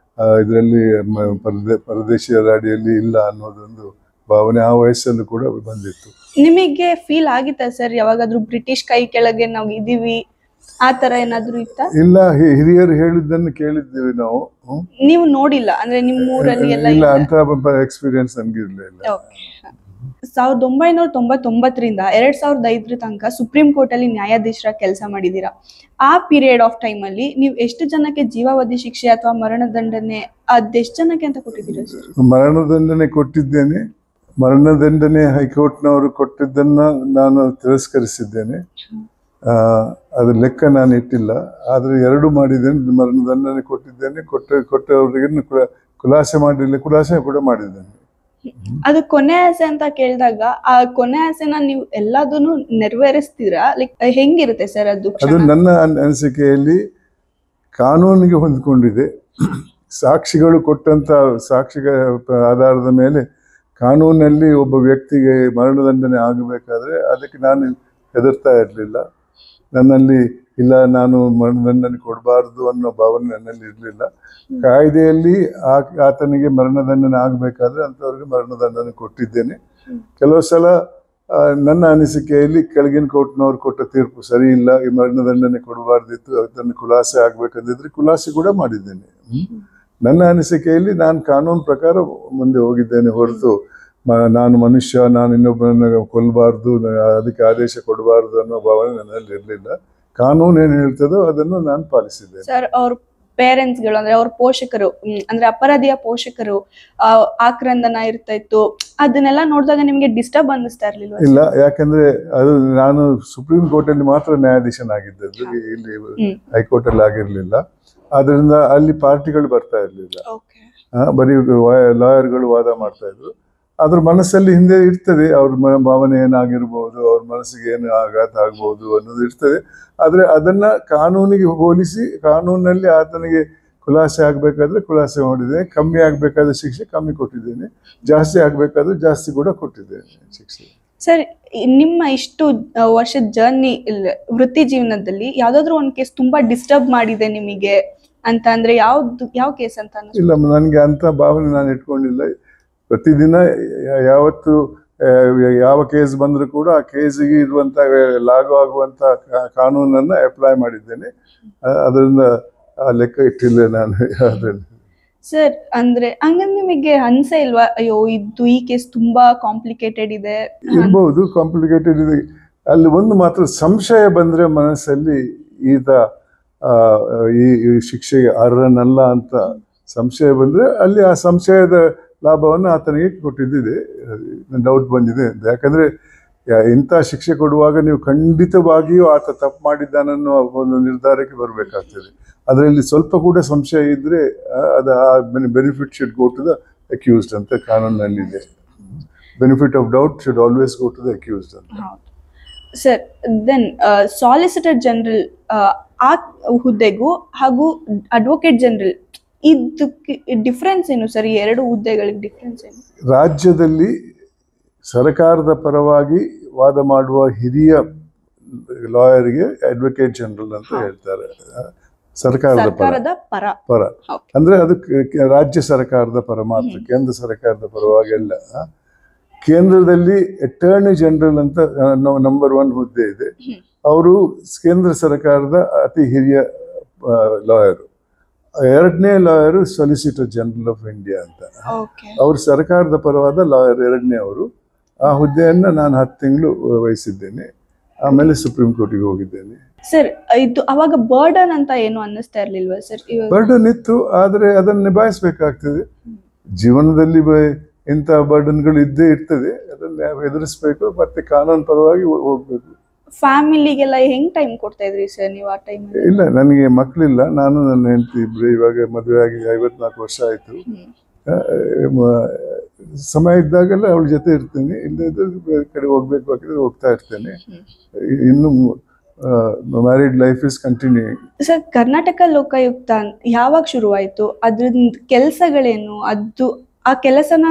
ಇದರಲ್ಲಿ ಪರದೇಶಿಯರ ಅಡಿಯಲ್ಲಿ ಇಲ್ಲ ಅನ್ನೋದೊಂದು ಭಾವನೆ ಆ ವಯಸ್ಸಲ್ಲೂ ಕೂಡ ಬಂದಿತ್ತು. ನಿಮಗೆ ಫೀಲ್ ಆಗಿತ್ತಾ ಸರ್ ಯಾವಾಗಾದ್ರೂ ಬ್ರಿಟಿಷ್ ಕೈ ಕೆಳಗೆ ನಾವು ಇದೀವಿ ಆ ತರ ಏನಾದ್ರೂ ಇತ್ತಾ? ಇಲ್ಲ, ಹಿರಿಯರು ಹೇಳಿದ್ದನ್ನು ಕೇಳಿದ್ದೀವಿ ನಾವು. ನೀವು ನೋಡಿಲ್ಲ ಅಂದ್ರೆ ನಿಮ್ಮ ಊರಲ್ಲಿ ಎಲ್ಲ? ಇಲ್ಲ, ಅಂತ ಎಕ್ಸ್ಪೀರಿಯನ್ಸ್ ನನ್ಗಿರ್ಲಿಲ್ಲ. 1999ರಿಂದ 2005 ತನಕ ಸುಪ್ರೀಂ ಕೋರ್ಟ್ ಅಲ್ಲಿ ನ್ಯಾಯಾಧೀಶರ ಕೆಲಸ ಮಾಡಿದೀರಾ. ಆ ಪೀರಿಯಡ್ ಆಫ್ ಟೈಮ್ ಅಲ್ಲಿ ನೀವು ಎಷ್ಟು ಜನಕ್ಕೆ ಜೀವಾವಧಿ ಶಿಕ್ಷೆ ಅಥವಾ ಮರಣದಂಡನೆ ಅದೆಷ್ಟು ಜನಕ್ಕೆ ಅಂತ ಕೊಟ್ಟಿದ್ದೀರಾ ಸರ್? ಮರಣದಂಡನೆ ಕೊಟ್ಟಿದ್ದೇನೆ. ಮರಣದಂಡನೆ ಹೈಕೋರ್ಟ್ನವರು ಕೊಟ್ಟಿದ್ದನ್ನ ನಾನು ತಿರಸ್ಕರಿಸಿದ್ದೇನೆ. ಅದ್ರ ಲೆಕ್ಕ ನಾನು ಇಟ್ಟಿಲ್ಲ. ಆದ್ರೆ 2 ಮಾಡಿದ್ದೇನೆ. ಮರಣದಂಡನೆ ಕೊಟ್ಟಿದ್ದೇನೆ. ಕೊಟ್ಟವರಿಗೆ ಖುಲಾಸೆ ಮಾಡಲಿಲ್ಲ, ಖುಲಾಸೆ ಕೂಡ ಮಾಡಿದ್ದೇನೆ. ಅದು ಕೊನೆ ಆಸೆ ಅಂತ ಕೇಳಿದಾಗ ಆ ಕೊನೆ ಆಸೆನ ನೀವು ಎಲ್ಲದನ್ನು ನೆರವೇರಿಸ್ತೀರಾ? ಲೈಕ್ ಹೆಂಗಿರುತ್ತೆ ಸರ್ ಅದು? ಅದು ನನ್ನ ಅನಿಸಿಕೆಯಲ್ಲಿ ಕಾನೂನಿಗೆ ಹೊಂದ್ಕೊಂಡಿದೆ. ಸಾಕ್ಷಿಗಳು ಕೊಟ್ಟಂತ ಸಾಕ್ಷಿಗಳ ಆಧಾರದ ಮೇಲೆ ಕಾನೂನಲ್ಲಿ ಒಬ್ಬ ವ್ಯಕ್ತಿಗೆ ಮರಣದಂಡನೆ ಆಗಬೇಕಾದ್ರೆ ಅದಕ್ಕೆ ನಾನು ಹೆದರ್ತಾ ಇರಲಿಲ್ಲ. ನನ್ನಲ್ಲಿ ಇಲ್ಲ, ನಾನು ಮರಣದಂಡನೆ ಕೊಡಬಾರ್ದು ಅನ್ನೋ ಭಾವನೆ ನನ್ನಲ್ಲಿ ಇರಲಿಲ್ಲ. ಕಾಯ್ದೆಯಲ್ಲಿ ಆತನಿಗೆ ಮರಣದಂಡನೆ ಆಗಬೇಕಾದ್ರೆ ಅಂಥವ್ರಿಗೆ ಮರಣದಂಡನೆ ಕೊಟ್ಟಿದ್ದೇನೆ. ಕೆಲವು ಸಲ ನನ್ನ ಅನಿಸಿಕೆಯಲ್ಲಿ ಕೆಳಗಿನ ಕೋರ್ಟ್ನವ್ರು ಕೊಟ್ಟ ತೀರ್ಪು ಸರಿ ಇಲ್ಲ, ಈ ಮರಣದಂಡನೆ ಕೊಡಬಾರ್ದಿತ್ತು, ಅದನ್ನು ಖುಲಾಸೆ ಆಗ್ಬೇಕಂದಿದ್ರೆ ಖುಲಾಸೆ ಕೂಡ ಮಾಡಿದ್ದೇನೆ. ನನ್ನ ಅನಿಸಿಕೆಯಲ್ಲಿ ನಾನು ಕಾನೂನು ಪ್ರಕಾರ ಮುಂದೆ ಹೋಗಿದ್ದೇನೆ ಹೊರತು ನಾನು ಮನುಷ್ಯ, ನಾನು ಇನ್ನೊಬ್ಬರನ್ನ ಕೊಲ್ಲಬಾರ್ದು, ಅದಕ್ಕೆ ಆದೇಶ ಕೊಡಬಾರ್ದು ಅನ್ನೋ ಭಾವನೆ ನನ್ನಲ್ಲಿ ಇರಲಿಲ್ಲ. ಕಾನೂನು ಏನು ಹೇಳ್ತದೋ ಅದನ್ನು ನಾನು ಪಾಲಿಸಿದ್ದೇನೆ. ಸರ್, ಅವ್ರ ಪೇರೆಂಟ್ಸ್ಗಳು ಅಂದ್ರೆ ಅವ್ರ ಪೋಷಕರು ಅಂದ್ರೆ ಅಪರಾಧಿಯ ಪೋಷಕರು ಆಕ್ರಂದನ ಇರ್ತಾ ಇತ್ತು, ಅದನ್ನೆಲ್ಲ ನೋಡಿದಾಗ ನಿಮ್ಗೆ ಡಿಸ್ಟರ್ಬ್ ಅನ್ನಿಸ್ತಾ ಇರ್ಲಿಲ್ವಾ? ಇಲ್ಲ, ಯಾಕಂದ್ರೆ ಅದು ನಾನು ಸುಪ್ರೀಂ ಕೋರ್ಟ್ ಅಲ್ಲಿ ಮಾತ್ರ ನ್ಯಾಯಾಧೀಶನಾಗಿದ್ದದ್ದು, ಇಲ್ಲಿ ಹೈಕೋರ್ಟ್ ಅಲ್ಲಿ ಆಗಿರ್ಲಿಲ್ಲ. ಆದ್ರಿಂದ ಅಲ್ಲಿ ಪಾರ್ಟಿಗಳು ಬರ್ತಾ ಇರ್ಲಿಲ್ಲ, ಬರೀ ಲಾಯರ್ಗಳು ವಾದ ಮಾಡ್ತಾ ಇದ್ರು. ಅದ್ರ ಮನಸ್ಸಲ್ಲಿ ಹಿಂದೆ ಇರ್ತದೆ ಅವ್ರ ಭಾವನೆ ಏನಾಗಿರ್ಬೋದು, ಅವ್ರ ಮನಸ್ಸಿಗೆ ಏನು ಆಘಾತ ಆಗ್ಬೋದು ಅನ್ನೋದು ಇರ್ತದೆ. ಆದ್ರೆ ಅದನ್ನ ಕಾನೂನಿಗೆ ಹೋಲಿಸಿ ಕಾನೂನಲ್ಲಿ ಆತನಿಗೆ ಖುಲಾಸೆ ಆಗ್ಬೇಕಾದ್ರೆ ಖುಲಾಸೆ ಮಾಡಿದ್ದೇನೆ, ಕಮ್ಮಿ ಆಗ್ಬೇಕಾದ್ರೆ ಶಿಕ್ಷೆ ಕಮ್ಮಿ ಕೊಟ್ಟಿದ್ದೇನೆ, ಜಾಸ್ತಿ ಆಗ್ಬೇಕಾದ್ರೆ ಜಾಸ್ತಿ ಕೂಡ ಕೊಟ್ಟಿದ್ದೇನೆ ಶಿಕ್ಷೆ. ಸರ್, ನಿಮ್ಮ ಇಷ್ಟು ವರ್ಷದ ಜರ್ನಿ ವೃತ್ತಿ ಜೀವನದಲ್ಲಿ ಯಾವ್ದಾದ್ರು ಒಂದು ಕೇಸ್ ತುಂಬಾ ಡಿಸ್ಟರ್ಬ್ ಮಾಡಿದೆ ನಿಮಗೆ ಅಂತ ಅಂದ್ರೆ ಯಾವ ಕೇಸ್ ಅಂತ? ಇಲ್ಲ, ನನಗೆ ಅಂತ ಭಾವನೆ ನಾನು ಇಟ್ಕೊಂಡಿಲ್ಲ. ಪ್ರತಿದಿನ ಯಾವತ್ತು ಯಾವ ಕೇಸ್ ಬಂದರೂ ಕೂಡ ಆ ಕೇಸಿಗೆ ಇರುವಂತ ಲಾಗು ಆಗುವಂತ ಕಾನೂನನ್ನ ಅಪ್ಲೈ ಮಾಡಿದ್ದೇನೆ. ಅದರಿಂದ ಆ ಲೆಕ್ಕ ಇಟ್ಟಿಲ್ಲ ನಾನು ಯಾವ್ದ್ರಲ್ಲಿ. ಸರ್, ಅಂದ್ರೆ ಹಂಗಂದ್ರೆ ನಿಮಗೆ ಅನ್ಸೇ ಇಲ್ವಾ, ಅಯ್ಯೋ ಈ ಕೇಸ್ ತುಂಬಾ ಕಾಂಪ್ಲಿಕೇಟೆಡ್ ಇದೆ? ಇರ್ಬಹುದು, ಕಾಂಪ್ಲಿಕೇಟೆಡ್ ಇದೆ. ಅಲ್ಲಿ ಒಂದು ಮಾತ್ರ ಸಂಶಯ ಬಂದ್ರೆ ಮನಸ್ಸಲ್ಲಿ ಈತ ಈ ಶಿಕ್ಷೆಗೆ ಅರ್ಹನಲ್ಲ ಅಂತ ಸಂಶಯ ಬಂದ್ರೆ ಅಲ್ಲಿ ಆ ಸಂಶಯದ ಲಾಭವನ್ನು ಆತನಿಗೆ ಕೊಟ್ಟಿದ್ದಿದೆ, ಡೌಟ್ ಬಂದಿದೆ. ಯಾಕಂದ್ರೆ ಇಂಥ ಶಿಕ್ಷೆ ಕೊಡುವಾಗ ನೀವು ಖಂಡಿತವಾಗಿಯೂ ಆತ ತಪ್ಪು ಮಾಡಿದ್ದಾನನ್ನೋ ಒಂದು ನಿರ್ಧಾರಕ್ಕೆ ಬರಬೇಕಾಗ್ತದೆ. ಅದರಲ್ಲಿ ಸ್ವಲ್ಪ ಕೂಡ ಸಂಶಯ ಇದ್ರೆ ಅದು benefit should go to the accused ಅಂತ ಕಾನೂನಿನಲ್ಲಿದೆ. Benefit of doubt should always go to the accused ಅಂತ. ಹೌದು ಸರ್. ದೆನ್ ಸಾಲಿಸಿಟರ್ ಜನರಲ್ ಆ ಹುದ್ದೆಗೂ ಹಾಗೂ ಅಡ್ವೊಕೇಟ್ ಜನರಲ್ ಇದಕ್ಕೆ ಡಿಫ್ರೆನ್ಸ್ ಏನು ಸರ್? ಈ ಎರಡು ಹುದ್ದೆಗಳಿಗೆ ಡಿಫ್ರೆನ್ಸ್ ಏನು? ರಾಜ್ಯದಲ್ಲಿ ಸರ್ಕಾರದ ಪರವಾಗಿ ವಾದ ಮಾಡುವ ಹಿರಿಯ ಲಾಯರ್ಗೆ ಅಡ್ವೊಕೇಟ್ ಜನರಲ್ ಅಂತ ಹೇಳ್ತಾರೆ. ಸರ್ಕಾರದ ಪರ ಅಂದ್ರೆ ಅದು ರಾಜ್ಯ ಸರ್ಕಾರದ ಪರ ಮಾತ್ರ, ಕೇಂದ್ರ ಸರ್ಕಾರದ ಪರವಾಗಿ ಅಲ್ಲ. ಕೇಂದ್ರದಲ್ಲಿ ಅಟಾರ್ನಿ ಜನರಲ್ ಅಂತ ನಂಬರ್ 1 ಹುದ್ದೆ ಇದೆ. ಅವರು ಕೇಂದ್ರ ಸರ್ಕಾರದ ಅತಿ ಹಿರಿಯ ಲಾಯರು. 2ನೇ lawyer solicitor general of India ಅಂತ. ಅವರು ಸರ್ಕಾರದ ಪರವಾದ ಲಾಯರ್ 2ನೇ ಅವರು. ಆ ಹುದ್ದೆಯನ್ನ ನಾನು 10 ತಿಂಗಳು ವಹಿಸಿದ್ದೇನೆ. ಆಮೇಲೆ ಸುಪ್ರೀಂ ಕೋರ್ಟಿಗೆ ಹೋಗಿದ್ದೇನೆ. ಸರ್, ಇದು ಅವಾಗ ಬರ್ಡನ್ ಅಂತ ಏನು ಅನ್ನಿಸ್ತಾ ಇರ್ಲಿಲ್ವಾ ಸರ್? ಬರ್ಡನ್ ಇತ್ತು, ಆದ್ರೆ ಅದನ್ನ ನಿಭಾಯಿಸಬೇಕಾಗ್ತದೆ. ಜೀವನದಲ್ಲಿ ಇಂಥ ಬರ್ಡನ್ಗಳು ಇದ್ದೇ ಇರ್ತದೆ, ಅದನ್ನ ಎದುರಿಸ್ಬೇಕು, ಮತ್ತೆ ಕಾನೂನು ಪರವಾಗಿ ಹೋಗ್ಬೇಕು. ಫ್ಯಾಮಿಲಿಗೆಲ್ಲ ಹೆಂಗ್ ಟೈಮ್ ಕೊಡ್ತಾ ಇದ್ರಿ ಸರ್ ನೀವು ಆ ಟೈಮ್? ಇಲ್ಲ, ನನಗೆ ಮಕ್ಕಳಿಲ್ಲ. ನಾನು ನನ್ನ ಹೆಂಡತಿ ಇಬ್ರು ಇವಾಗ ಮದುವೆ ಆಗಿ 54 ವರ್ಷ ಆಯ್ತು. ಸಮಯ ಇದ್ದಾಗೆಲ್ಲ ಅವಳ ಜೊತೆ ಇರ್ತೀನಿ, ಇಲ್ಲದಿದ್ರೆ ಬೇರೆ ಕಡೆ ಹೋಗ್ಬೇಕು ಹಾಕಿದ್ರೆ ಹೋಗ್ತಾ ಇರ್ತೇನೆ. ಇನ್ನು married life is continuing. Sir, Karnataka Lokayukta ಯಾವಾಗ ಶುರುವಾಯಿತು? ಅದ್ರಿಂದ ಕೆಲಸಗಳೇನು? ಆ ಕೆಲಸನ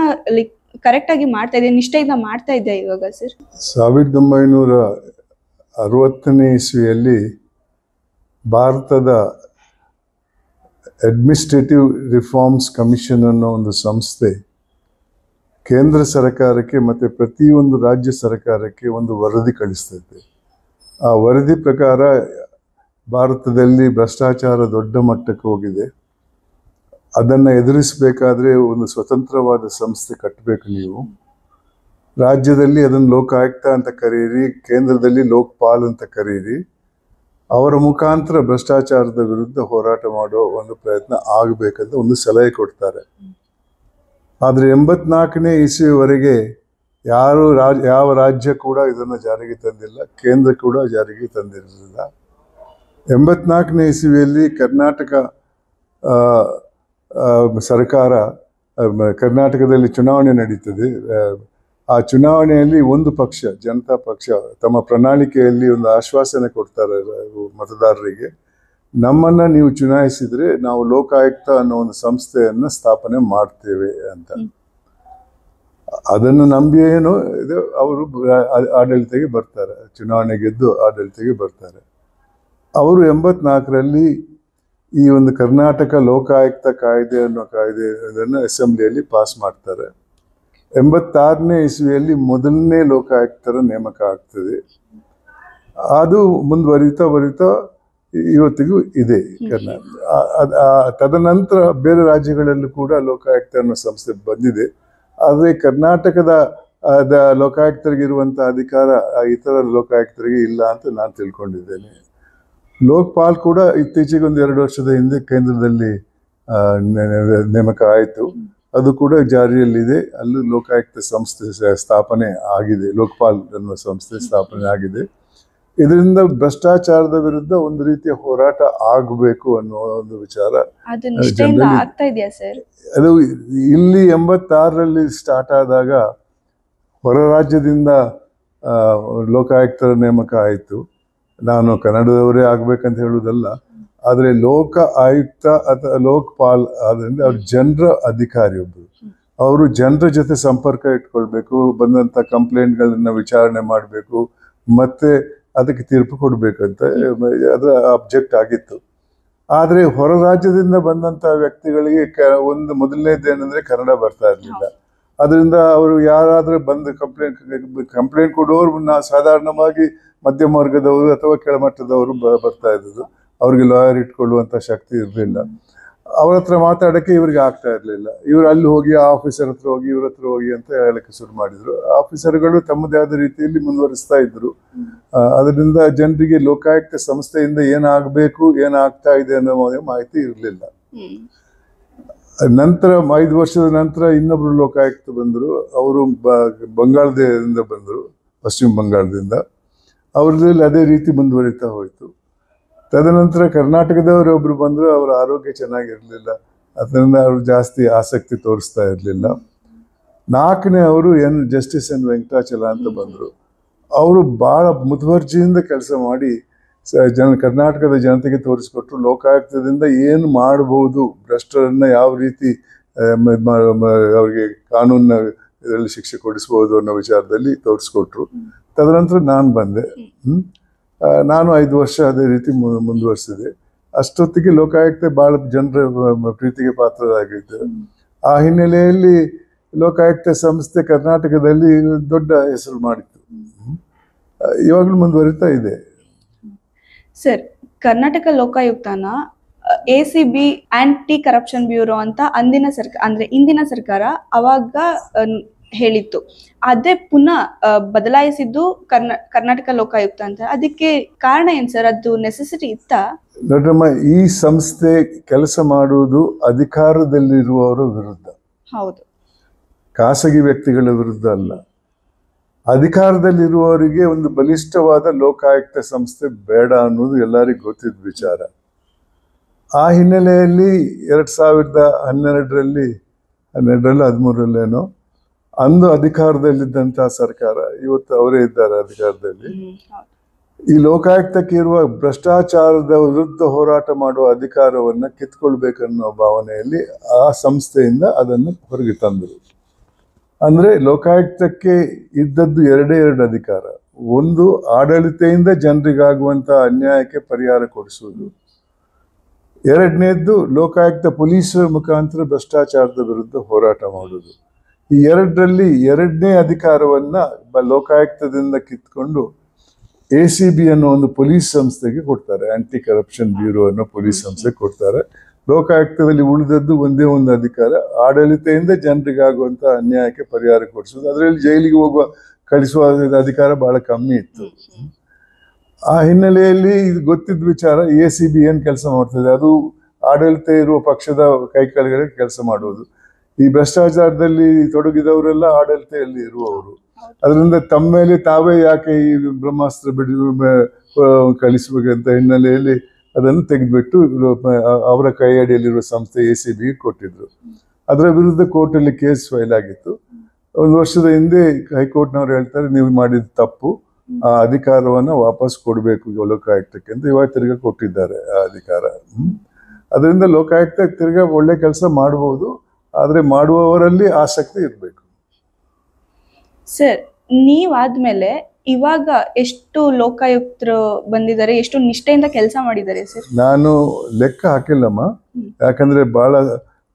ಕರೆಕ್ಟ್ ಆಗಿ ಮಾಡ್ತಾ ಇದೆ, ನಿಷ್ಠೆಯಿಂದ ಮಾಡ್ತಾ ಇದೆ ಇವಾಗ ಸರ್? 1960ನೇ ಇಸ್ವಿಯಲ್ಲಿ ಭಾರತದ ಅಡ್ಮಿನಿಸ್ಟ್ರೇಟಿವ್ ರಿಫಾರ್ಮ್ಸ್ ಕಮಿಷನ್ ಅನ್ನೋ ಒಂದು ಸಂಸ್ಥೆ ಕೇಂದ್ರ ಸರ್ಕಾರಕ್ಕೆ ಮತ್ತು ಪ್ರತಿಯೊಂದು ರಾಜ್ಯ ಸರ್ಕಾರಕ್ಕೆ ಒಂದು ವರದಿ ಕಳಿಸ್ತೈತೆ. ಆ ವರದಿ ಪ್ರಕಾರ ಭಾರತದಲ್ಲಿ ಭ್ರಷ್ಟಾಚಾರ ದೊಡ್ಡ ಮಟ್ಟಕ್ಕೆ ಹೋಗಿದೆ. ಅದನ್ನು ಎದುರಿಸಬೇಕಾದ್ರೆ ಒಂದು ಸ್ವತಂತ್ರವಾದ ಸಂಸ್ಥೆ ಕಟ್ಟಬೇಕು. ನೀವು ರಾಜ್ಯದಲ್ಲಿ ಅದನ್ನು ಲೋಕಾಯುಕ್ತ ಅಂತ ಕರೀರಿ, ಕೇಂದ್ರದಲ್ಲಿ ಲೋಕಪಾಲ್ ಅಂತ ಕರೀರಿ. ಅವರ ಮುಖಾಂತರ ಭ್ರಷ್ಟಾಚಾರದ ವಿರುದ್ಧ ಹೋರಾಟ ಮಾಡೋ ಒಂದು ಪ್ರಯತ್ನ ಆಗಬೇಕಂತ ಒಂದು ಸಲಹೆ ಕೊಡ್ತಾರೆ. ಆದರೆ 84ನೇ ಇಸ್ವಿವರೆಗೆ ಯಾವ ರಾಜ್ಯ ಕೂಡ ಇದನ್ನು ಜಾರಿಗೆ ತಂದಿಲ್ಲ, ಕೇಂದ್ರ ಕೂಡ ಜಾರಿಗೆ ತಂದಿರಲಿಲ್ಲ. 84ನೇ ಇಸ್ವಿಯಲ್ಲಿ ಕರ್ನಾಟಕ ಸರ್ಕಾರ, ಕರ್ನಾಟಕದಲ್ಲಿ ಚುನಾವಣೆ ನಡೀತದೆ. ಆ ಚುನಾವಣೆಯಲ್ಲಿ ಒಂದು ಪಕ್ಷ, ಜನತಾ ಪಕ್ಷ, ತಮ್ಮ ಪ್ರಣಾಳಿಕೆಯಲ್ಲಿ ಒಂದು ಆಶ್ವಾಸನೆ ಕೊಡ್ತಾರೆ ಮತದಾರರಿಗೆ. ನಮ್ಮನ್ನ ನೀವು ಚುನಾಯಿಸಿದ್ರೆ ನಾವು ಲೋಕಾಯುಕ್ತ ಅನ್ನೋ ಒಂದು ಸಂಸ್ಥೆಯನ್ನ ಸ್ಥಾಪನೆ ಮಾಡ್ತೇವೆ ಅಂತ. ಅದನ್ನು ನಂಬಿಯೇನೋ ಅವರು ಆಡಳಿತಕ್ಕೆ ಬರ್ತಾರೆ, ಚುನಾವಣೆ ಗೆದ್ದು ಆಡಳಿತಕ್ಕೆ ಬರ್ತಾರೆ. ಅವರು 84ರಲ್ಲಿ ಈ ಒಂದು ಕರ್ನಾಟಕ ಲೋಕಾಯುಕ್ತ ಕಾಯ್ದೆ ಅನ್ನೋ ಅದನ್ನು ಅಸೆಂಬ್ಲಿಯಲ್ಲಿ ಪಾಸ್ ಮಾಡ್ತಾರೆ. 86ನೇ ಇಸ್ವಿಯಲ್ಲಿ ಮೊದಲನೇ ಲೋಕಾಯುಕ್ತರ ನೇಮಕ ಆಗ್ತದೆ. ಅದು ಮುಂದುವರಿತಾ ಇವತ್ತಿಗೂ ಇದೆ ಕರ್ನಾಟಕ. ತದನಂತರ ಬೇರೆ ರಾಜ್ಯಗಳಲ್ಲೂ ಕೂಡ ಲೋಕಾಯುಕ್ತ ಅನ್ನೋ ಸಂಸ್ಥೆ ಬಂದಿದೆ. ಆದರೆ ಕರ್ನಾಟಕದ ಲೋಕಾಯುಕ್ತರಿಗಿರುವಂಥ ಅಧಿಕಾರ ಇತರ ಲೋಕಾಯುಕ್ತರಿಗೆ ಇಲ್ಲ ಅಂತ ನಾನು ತಿಳ್ಕೊಂಡಿದ್ದೇನೆ. ಲೋಕಪಾಲ್ ಕೂಡ ಇತ್ತೀಚೆಗೆ 1-2 ವರ್ಷದ ಹಿಂದೆ ಕೇಂದ್ರದಲ್ಲಿ ನೇಮಕ ಆಯಿತು. ಅದು ಕೂಡ ಜಾರಿಯಲ್ಲಿದೆ. ಅಲ್ಲೂ ಲೋಕಾಯುಕ್ತ ಸಂಸ್ಥೆ ಸ್ಥಾಪನೆ ಆಗಿದೆ, ಲೋಕಪಾಲ್ ಅನ್ನುವ ಸಂಸ್ಥೆ ಸ್ಥಾಪನೆ ಆಗಿದೆ. ಇದರಿಂದ ಭ್ರಷ್ಟಾಚಾರದ ವಿರುದ್ಧ ಒಂದು ರೀತಿಯ ಹೋರಾಟ ಆಗಬೇಕು ಅನ್ನುವ ಒಂದು ವಿಚಾರ ಅದು ಇಲ್ಲಿ 86ರಲ್ಲಿ ಸ್ಟಾರ್ಟ್ ಆದಾಗ ಹೊರ ರಾಜ್ಯದಿಂದ ಲೋಕಾಯುಕ್ತರ ನೇಮಕ ಆಯಿತು. ನಾನು ಕನ್ನಡದವರೇ ಆಗ್ಬೇಕಂತ ಹೇಳುವುದಲ್ಲ, ಆದರೆ ಲೋಕ ಆಯುಕ್ತ ಅಥವಾ ಲೋಕಪಾಲ್ ಆದ್ರಿಂದ ಅವ್ರ ಜನರ ಅಧಿಕಾರಿ ಒಬ್ಬರು. ಅವರು ಜನರ ಜೊತೆ ಸಂಪರ್ಕ ಇಟ್ಕೊಳ್ಬೇಕು, ಬಂದಂಥ ಕಂಪ್ಲೇಂಟ್ಗಳನ್ನ ವಿಚಾರಣೆ ಮಾಡಬೇಕು, ಮತ್ತೆ ಅದಕ್ಕೆ ತೀರ್ಪು ಕೊಡಬೇಕಂತ ಅದರ ಅಬ್ಜೆಕ್ಟ್ ಆಗಿತ್ತು. ಆದರೆ ಹೊರ ರಾಜ್ಯದಿಂದ ಬಂದಂಥ ವ್ಯಕ್ತಿಗಳಿಗೆ ಒಂದು ಮೊದಲನೇದೇನೆಂದರೆ ಕನ್ನಡ ಬರ್ತಾ ಇರಲಿಲ್ಲ. ಅದರಿಂದ ಅವರು ಯಾರಾದರೂ ಬಂದು ಕಂಪ್ಲೇಂಟ್ ಕೊಡುವವರು ಸಾಧಾರಣವಾಗಿ ಮಧ್ಯಮ ವರ್ಗದವರು ಅಥವಾ ಕೆಳಮಟ್ಟದವರು ಬರ್ತಾ ಇದ್ದದ್ದು. ಅವ್ರಿಗೆ ಲಾಯರ್ ಇಟ್ಕೊಳ್ಳುವಂಥ ಶಕ್ತಿ ಇರಲಿಲ್ಲ. ಅವ್ರ ಹತ್ರ ಮಾತಾಡೋಕ್ಕೆ ಇವ್ರಿಗೆ ಆಗ್ತಾ ಇರಲಿಲ್ಲ. ಇವರು ಅಲ್ಲಿ ಹೋಗಿ ಆ ಆಫೀಸರ್ ಹತ್ರ ಹೋಗಿ ಇವ್ರ ಹತ್ರ ಹೋಗಿ ಅಂತ ಹೇಳಕ್ಕೆ ಶುರು ಮಾಡಿದ್ರು. ಆಫೀಸರ್ಗಳು ತಮ್ಮದೇ ಆದ ರೀತಿಯಲ್ಲಿ ಮುಂದುವರಿಸ್ತಾ ಇದ್ರು. ಅದರಿಂದ ಜನರಿಗೆ ಲೋಕಾಯುಕ್ತ ಸಂಸ್ಥೆಯಿಂದ ಏನಾಗಬೇಕು, ಏನಾಗ್ತಾ ಇದೆ ಅನ್ನೋ ಮಾಹಿತಿ ಇರಲಿಲ್ಲ. ನಂತರ 5 ವರ್ಷದ ನಂತರ ಇನ್ನೊಬ್ರು ಲೋಕಾಯುಕ್ತ ಬಂದರು. ಅವರು ಬಂಗಾಳದಿಂದ ಬಂದರು, ಪಶ್ಚಿಮ ಬಂಗಾಳದಿಂದ. ಅವ್ರದ್ರಲ್ಲಿ ಅದೇ ರೀತಿ ಮುಂದುವರಿತಾ ಹೋಯಿತು. ತದನಂತರ ಕರ್ನಾಟಕದವರು ಒಬ್ರು ಬಂದರು. ಅವರ ಆರೋಗ್ಯ ಚೆನ್ನಾಗಿರಲಿಲ್ಲ, ಅದರಿಂದ ಅವರು ಜಾಸ್ತಿ ಆಸಕ್ತಿ ತೋರಿಸ್ತಾ ಇರಲಿಲ್ಲ. 4ನೇ ಅವರು ಜಸ್ಟಿಸ್ ಎನ್ ವೆಂಕಟಾಚಲ ಅಂತ ಬಂದರು. ಅವರು ಬಹಳ ಮುತುವರ್ಜಿಯಿಂದ ಕೆಲಸ ಮಾಡಿ ಕರ್ನಾಟಕದ ಜನತೆಗೆ ತೋರಿಸ್ಕೊಟ್ರು ಲೋಕಾಯುಕ್ತದಿಂದ ಏನು ಮಾಡಬಹುದು, ಭ್ರಷ್ಟರನ್ನ ಯಾವ ರೀತಿ ಅವ್ರಿಗೆ ಕಾನೂನಿನ ಇದರಲ್ಲಿ ಶಿಕ್ಷೆ ಕೊಡಿಸ್ಬೋದು ಅನ್ನೋ ವಿಚಾರದಲ್ಲಿ ತೋರಿಸ್ಕೊಟ್ರು. ತದನಂತರ ನಾನು ಬಂದೆ. ನಾನು 5 ವರ್ಷ ಅದೇ ರೀತಿ ಮುಂದುವರಿಸಿದೆ. ಅಷ್ಟೊತ್ತಿಗೆ ಲೋಕಾಯುಕ್ತ ಬಹಳ ಜನರ ಪ್ರೀತಿಗೆ ಪಾತ್ರರಾಗಿದ್ದು. ಆ ಹಿನ್ನೆಲೆಯಲ್ಲಿ ಲೋಕಾಯುಕ್ತ ಸಂಸ್ಥೆ ಕರ್ನಾಟಕದಲ್ಲಿ ದೊಡ್ಡ ಹೆಸರು ಮಾಡಿತ್ತು. ಇವಾಗಲೂ ಮುಂದುವರಿತಾ ಇದೆ. ಸರ್, ಕರ್ನಾಟಕ ಲೋಕಾಯುಕ್ತನ ACB ಆಂಟಿ ಕರಪ್ಷನ್ ಬ್ಯೂರೋ ಅಂತ ಅಂದಿನ ಸರ್ಕಾರ ಅಂದ್ರೆ ಇಂದಿನ ಸರ್ಕಾರ ಅವಾಗ ಹೇಳಿತ್ತು. ಅದೇ ಪುನಃ ಬದಲಾಯಿಸಿದ್ದು ಕರ್ನಾಟಕ ಲೋಕಾಯುಕ್ತ ಅಂತ. ಅದಕ್ಕೆ ಕಾರಣ ಏನ್ ಸರ್? ಅದು ನೆಸೆಸಿಟಿ ಇತ್ತಾ? ನೋಡ್ರಮ್ಮ, ಈ ಸಂಸ್ಥೆ ಕೆಲಸ ಮಾಡುವುದು ಅಧಿಕಾರದಲ್ಲಿರುವವರ ವಿರುದ್ಧ, ಹೌದು, ಖಾಸಗಿ ವ್ಯಕ್ತಿಗಳ ವಿರುದ್ಧ ಅಲ್ಲ. ಅಧಿಕಾರದಲ್ಲಿರುವವರಿಗೆ ಒಂದು ಬಲಿಷ್ಠವಾದ ಲೋಕಾಯುಕ್ತ ಸಂಸ್ಥೆ ಬೇಡ ಅನ್ನೋದು ಎಲ್ಲರಿಗೂ ಗೊತ್ತಿದ್ದ ವಿಚಾರ. ಆ ಹಿನ್ನೆಲೆಯಲ್ಲಿ 2012ರಲ್ಲಿ 13ರಲ್ಲೇನೋ ಅಂದು ಅಧಿಕಾರದಲ್ಲಿದ್ದಂತಹ ಸರ್ಕಾರ, ಇವತ್ತು ಅವರೇ ಇದ್ದಾರೆ ಅಧಿಕಾರದಲ್ಲಿ, ಈ ಲೋಕಾಯುಕ್ತಕ್ಕೆ ಇರುವ ಭ್ರಷ್ಟಾಚಾರದ ವಿರುದ್ಧ ಹೋರಾಟ ಮಾಡುವ ಅಧಿಕಾರವನ್ನ ಕಿತ್ಕೊಳ್ಬೇಕನ್ನೋ ಭಾವನೆಯಲ್ಲಿ ಆ ಸಂಸ್ಥೆಯಿಂದ ಅದನ್ನು ಹೊರಗೆ ತಂದರು. ಅಂದ್ರೆ ಲೋಕಾಯುಕ್ತಕ್ಕೆ ಇದ್ದದ್ದು 2 ಅಧಿಕಾರ. ಒಂದು, ಆಡಳಿತೆಯಿಂದ ಜನರಿಗಾಗುವಂತಹ ಅನ್ಯಾಯಕ್ಕೆ ಪರಿಹಾರ ಕೊಡಿಸುವುದು. 2ನೇದ್ದು, ಲೋಕಾಯುಕ್ತ ಪೊಲೀಸರ ಮುಖಾಂತರ ಭ್ರಷ್ಟಾಚಾರದ ವಿರುದ್ಧ ಹೋರಾಟ ಮಾಡುವುದು. ಈ 2ರಲ್ಲಿ 2ನೇ ಅಧಿಕಾರವನ್ನ ಲೋಕಾಯುಕ್ತದಿಂದ ಕಿತ್ಕೊಂಡು ACB ಅನ್ನೋ ಒಂದು ಪೊಲೀಸ್ ಸಂಸ್ಥೆಗೆ ಕೊಡ್ತಾರೆ. ಆಂಟಿ ಕರಪ್ಷನ್ ಬ್ಯೂರೋ ಅನ್ನೋ ಪೊಲೀಸ್ ಸಂಸ್ಥೆಗೆ ಕೊಡ್ತಾರೆ. ಲೋಕಾಯುಕ್ತದಲ್ಲಿ ಉಳಿದದ್ದು ಒಂದೇ ಒಂದು ಅಧಿಕಾರ, ಆಡಳಿತೆಯಿಂದ ಜನರಿಗಾಗುವಂತ ಅನ್ಯಾಯಕ್ಕೆ ಪರಿಹಾರ ಕೊಡಿಸೋದು. ಅದರಲ್ಲಿ ಜೈಲಿಗೆ ಕಳಿಸುವ ಅಧಿಕಾರ ಬಹಳ ಕಮ್ಮಿ ಇತ್ತು. ಆ ಹಿನ್ನೆಲೆಯಲ್ಲಿ ಇದು ಗೊತ್ತಿದ್ದ ವಿಚಾರ. ACB ಏನ್ ಕೆಲಸ ಮಾಡ್ತದೆ, ಅದು ಆಡಳಿತ ಇರುವ ಪಕ್ಷದ ಕೈ ಕೆಳಗಡೆ ಕೆಲಸ ಮಾಡುವುದು. ಈ ಭ್ರಷ್ಟಾಚಾರದಲ್ಲಿ ತೊಡಗಿದವರೆಲ್ಲ ಆಡಳಿತೆಯಲ್ಲಿ ಇರುವವರು. ಅದರಿಂದ ತಮ್ಮ ಮೇಲೆ ತಾವೇ ಯಾಕೆ ಈ ಬ್ರಹ್ಮಾಸ್ತ್ರ ಕಳಿಸಬೇಕಂತ ಹಿನ್ನೆಲೆಯಲ್ಲಿ ಅದನ್ನು ತೆಗೆದುಬಿಟ್ಟು ಅವರ ಕೈ ಅಡಿಯಲ್ಲಿರುವ ಸಂಸ್ಥೆ ACB ಕೊಟ್ಟಿದ್ರು. ಅದರ ವಿರುದ್ಧ ಕೋರ್ಟಲ್ಲಿ ಕೇಸ್ ಫೈಲ್ ಆಗಿತ್ತು. 1 ವರ್ಷದ ಹಿಂದೆ ಹೈಕೋರ್ಟ್ನವ್ರು ಹೇಳ್ತಾರೆ, ನೀವು ಮಾಡಿದ ತಪ್ಪು, ಆ ಅಧಿಕಾರವನ್ನ ವಾಪಸ್ ಕೊಡಬೇಕು ಲೋಕಾಯುಕ್ತಕ್ಕೆ ಅಂತ. ಇವಾಗ ತಿರ್ಗಾ ಕೊಟ್ಟಿದ್ದಾರೆ ಆ ಅಧಿಕಾರ. ಅದರಿಂದ ಲೋಕಾಯುಕ್ತ ತಿರ್ಗಾ ಒಳ್ಳೆ ಕೆಲಸ ಮಾಡಬಹುದು, ಆದ್ರೆ ಮಾಡುವವರಲ್ಲಿ ಆಸಕ್ತಿ ಇರಬೇಕು. ಸರ್, ನೀವಾದ್ಮೇಲೆ ಇವಾಗ ಎಷ್ಟು ಲೋಕಾಯುಕ್ತರು ಬಂದಿದ್ದಾರೆ, ಎಷ್ಟು ನಿಷ್ಠೆಯಿಂದ ಕೆಲಸ ಮಾಡಿದ್ದಾರೆ ಸರ್? ನಾನು ಲೆಕ್ಕ ಹಾಕಿಲ್ಲಮ್ಮ. ಯಾಕಂದ್ರೆ ಬಹಳ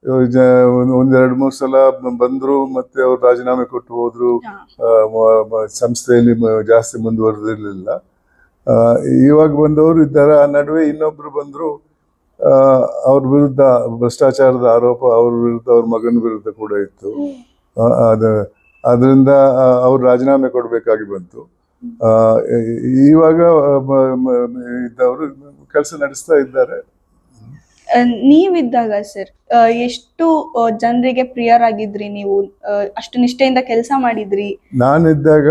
1-2-3 ಸಲ ಬಂದ್ರು, ಮತ್ತೆ ಅವ್ರು ರಾಜೀನಾಮೆ ಕೊಟ್ಟು ಹೋದ್ರು. ಸಂಸ್ಥೆಯಲ್ಲಿ ಜಾಸ್ತಿ ಮುಂದುವರೆದಿರ್ಲಿಲ್ಲ. ಇವಾಗ ಬಂದವರು ಇದ್ದಾರೆ. ಆ ನಡುವೆ ಇನ್ನೊಬ್ರು ಬಂದ್ರು. ಅವ್ರ ವಿರುದ್ಧ ಭ್ರಷ್ಟಾಚಾರದ ಆರೋಪ ಅವ್ರ ವಿರುದ್ಧ, ಅವ್ರ ಮಗನ ವಿರುದ್ಧ ಕೂಡ ಇತ್ತು. ಅದರಿಂದ ಅವ್ರು ರಾಜೀನಾಮೆ ಕೊಡಬೇಕಾಗಿ ಬಂತು. ಇವಾಗ ಇದ್ದವರು ಕೆಲಸ ನಡೆಸ್ತಾ ಇದ್ದಾರೆ. ನೀವಿದ್ದಾಗ ಸರ್ ಎಷ್ಟು ಜನರಿಗೆ ಪ್ರಿಯರಾಗಿದ್ರಿ ನೀವು? ಅಷ್ಟು ನಿಷ್ಠೆಯಿಂದ ಕೆಲಸ ಮಾಡಿದ್ರಿ. ನಾನಿದ್ದಾಗ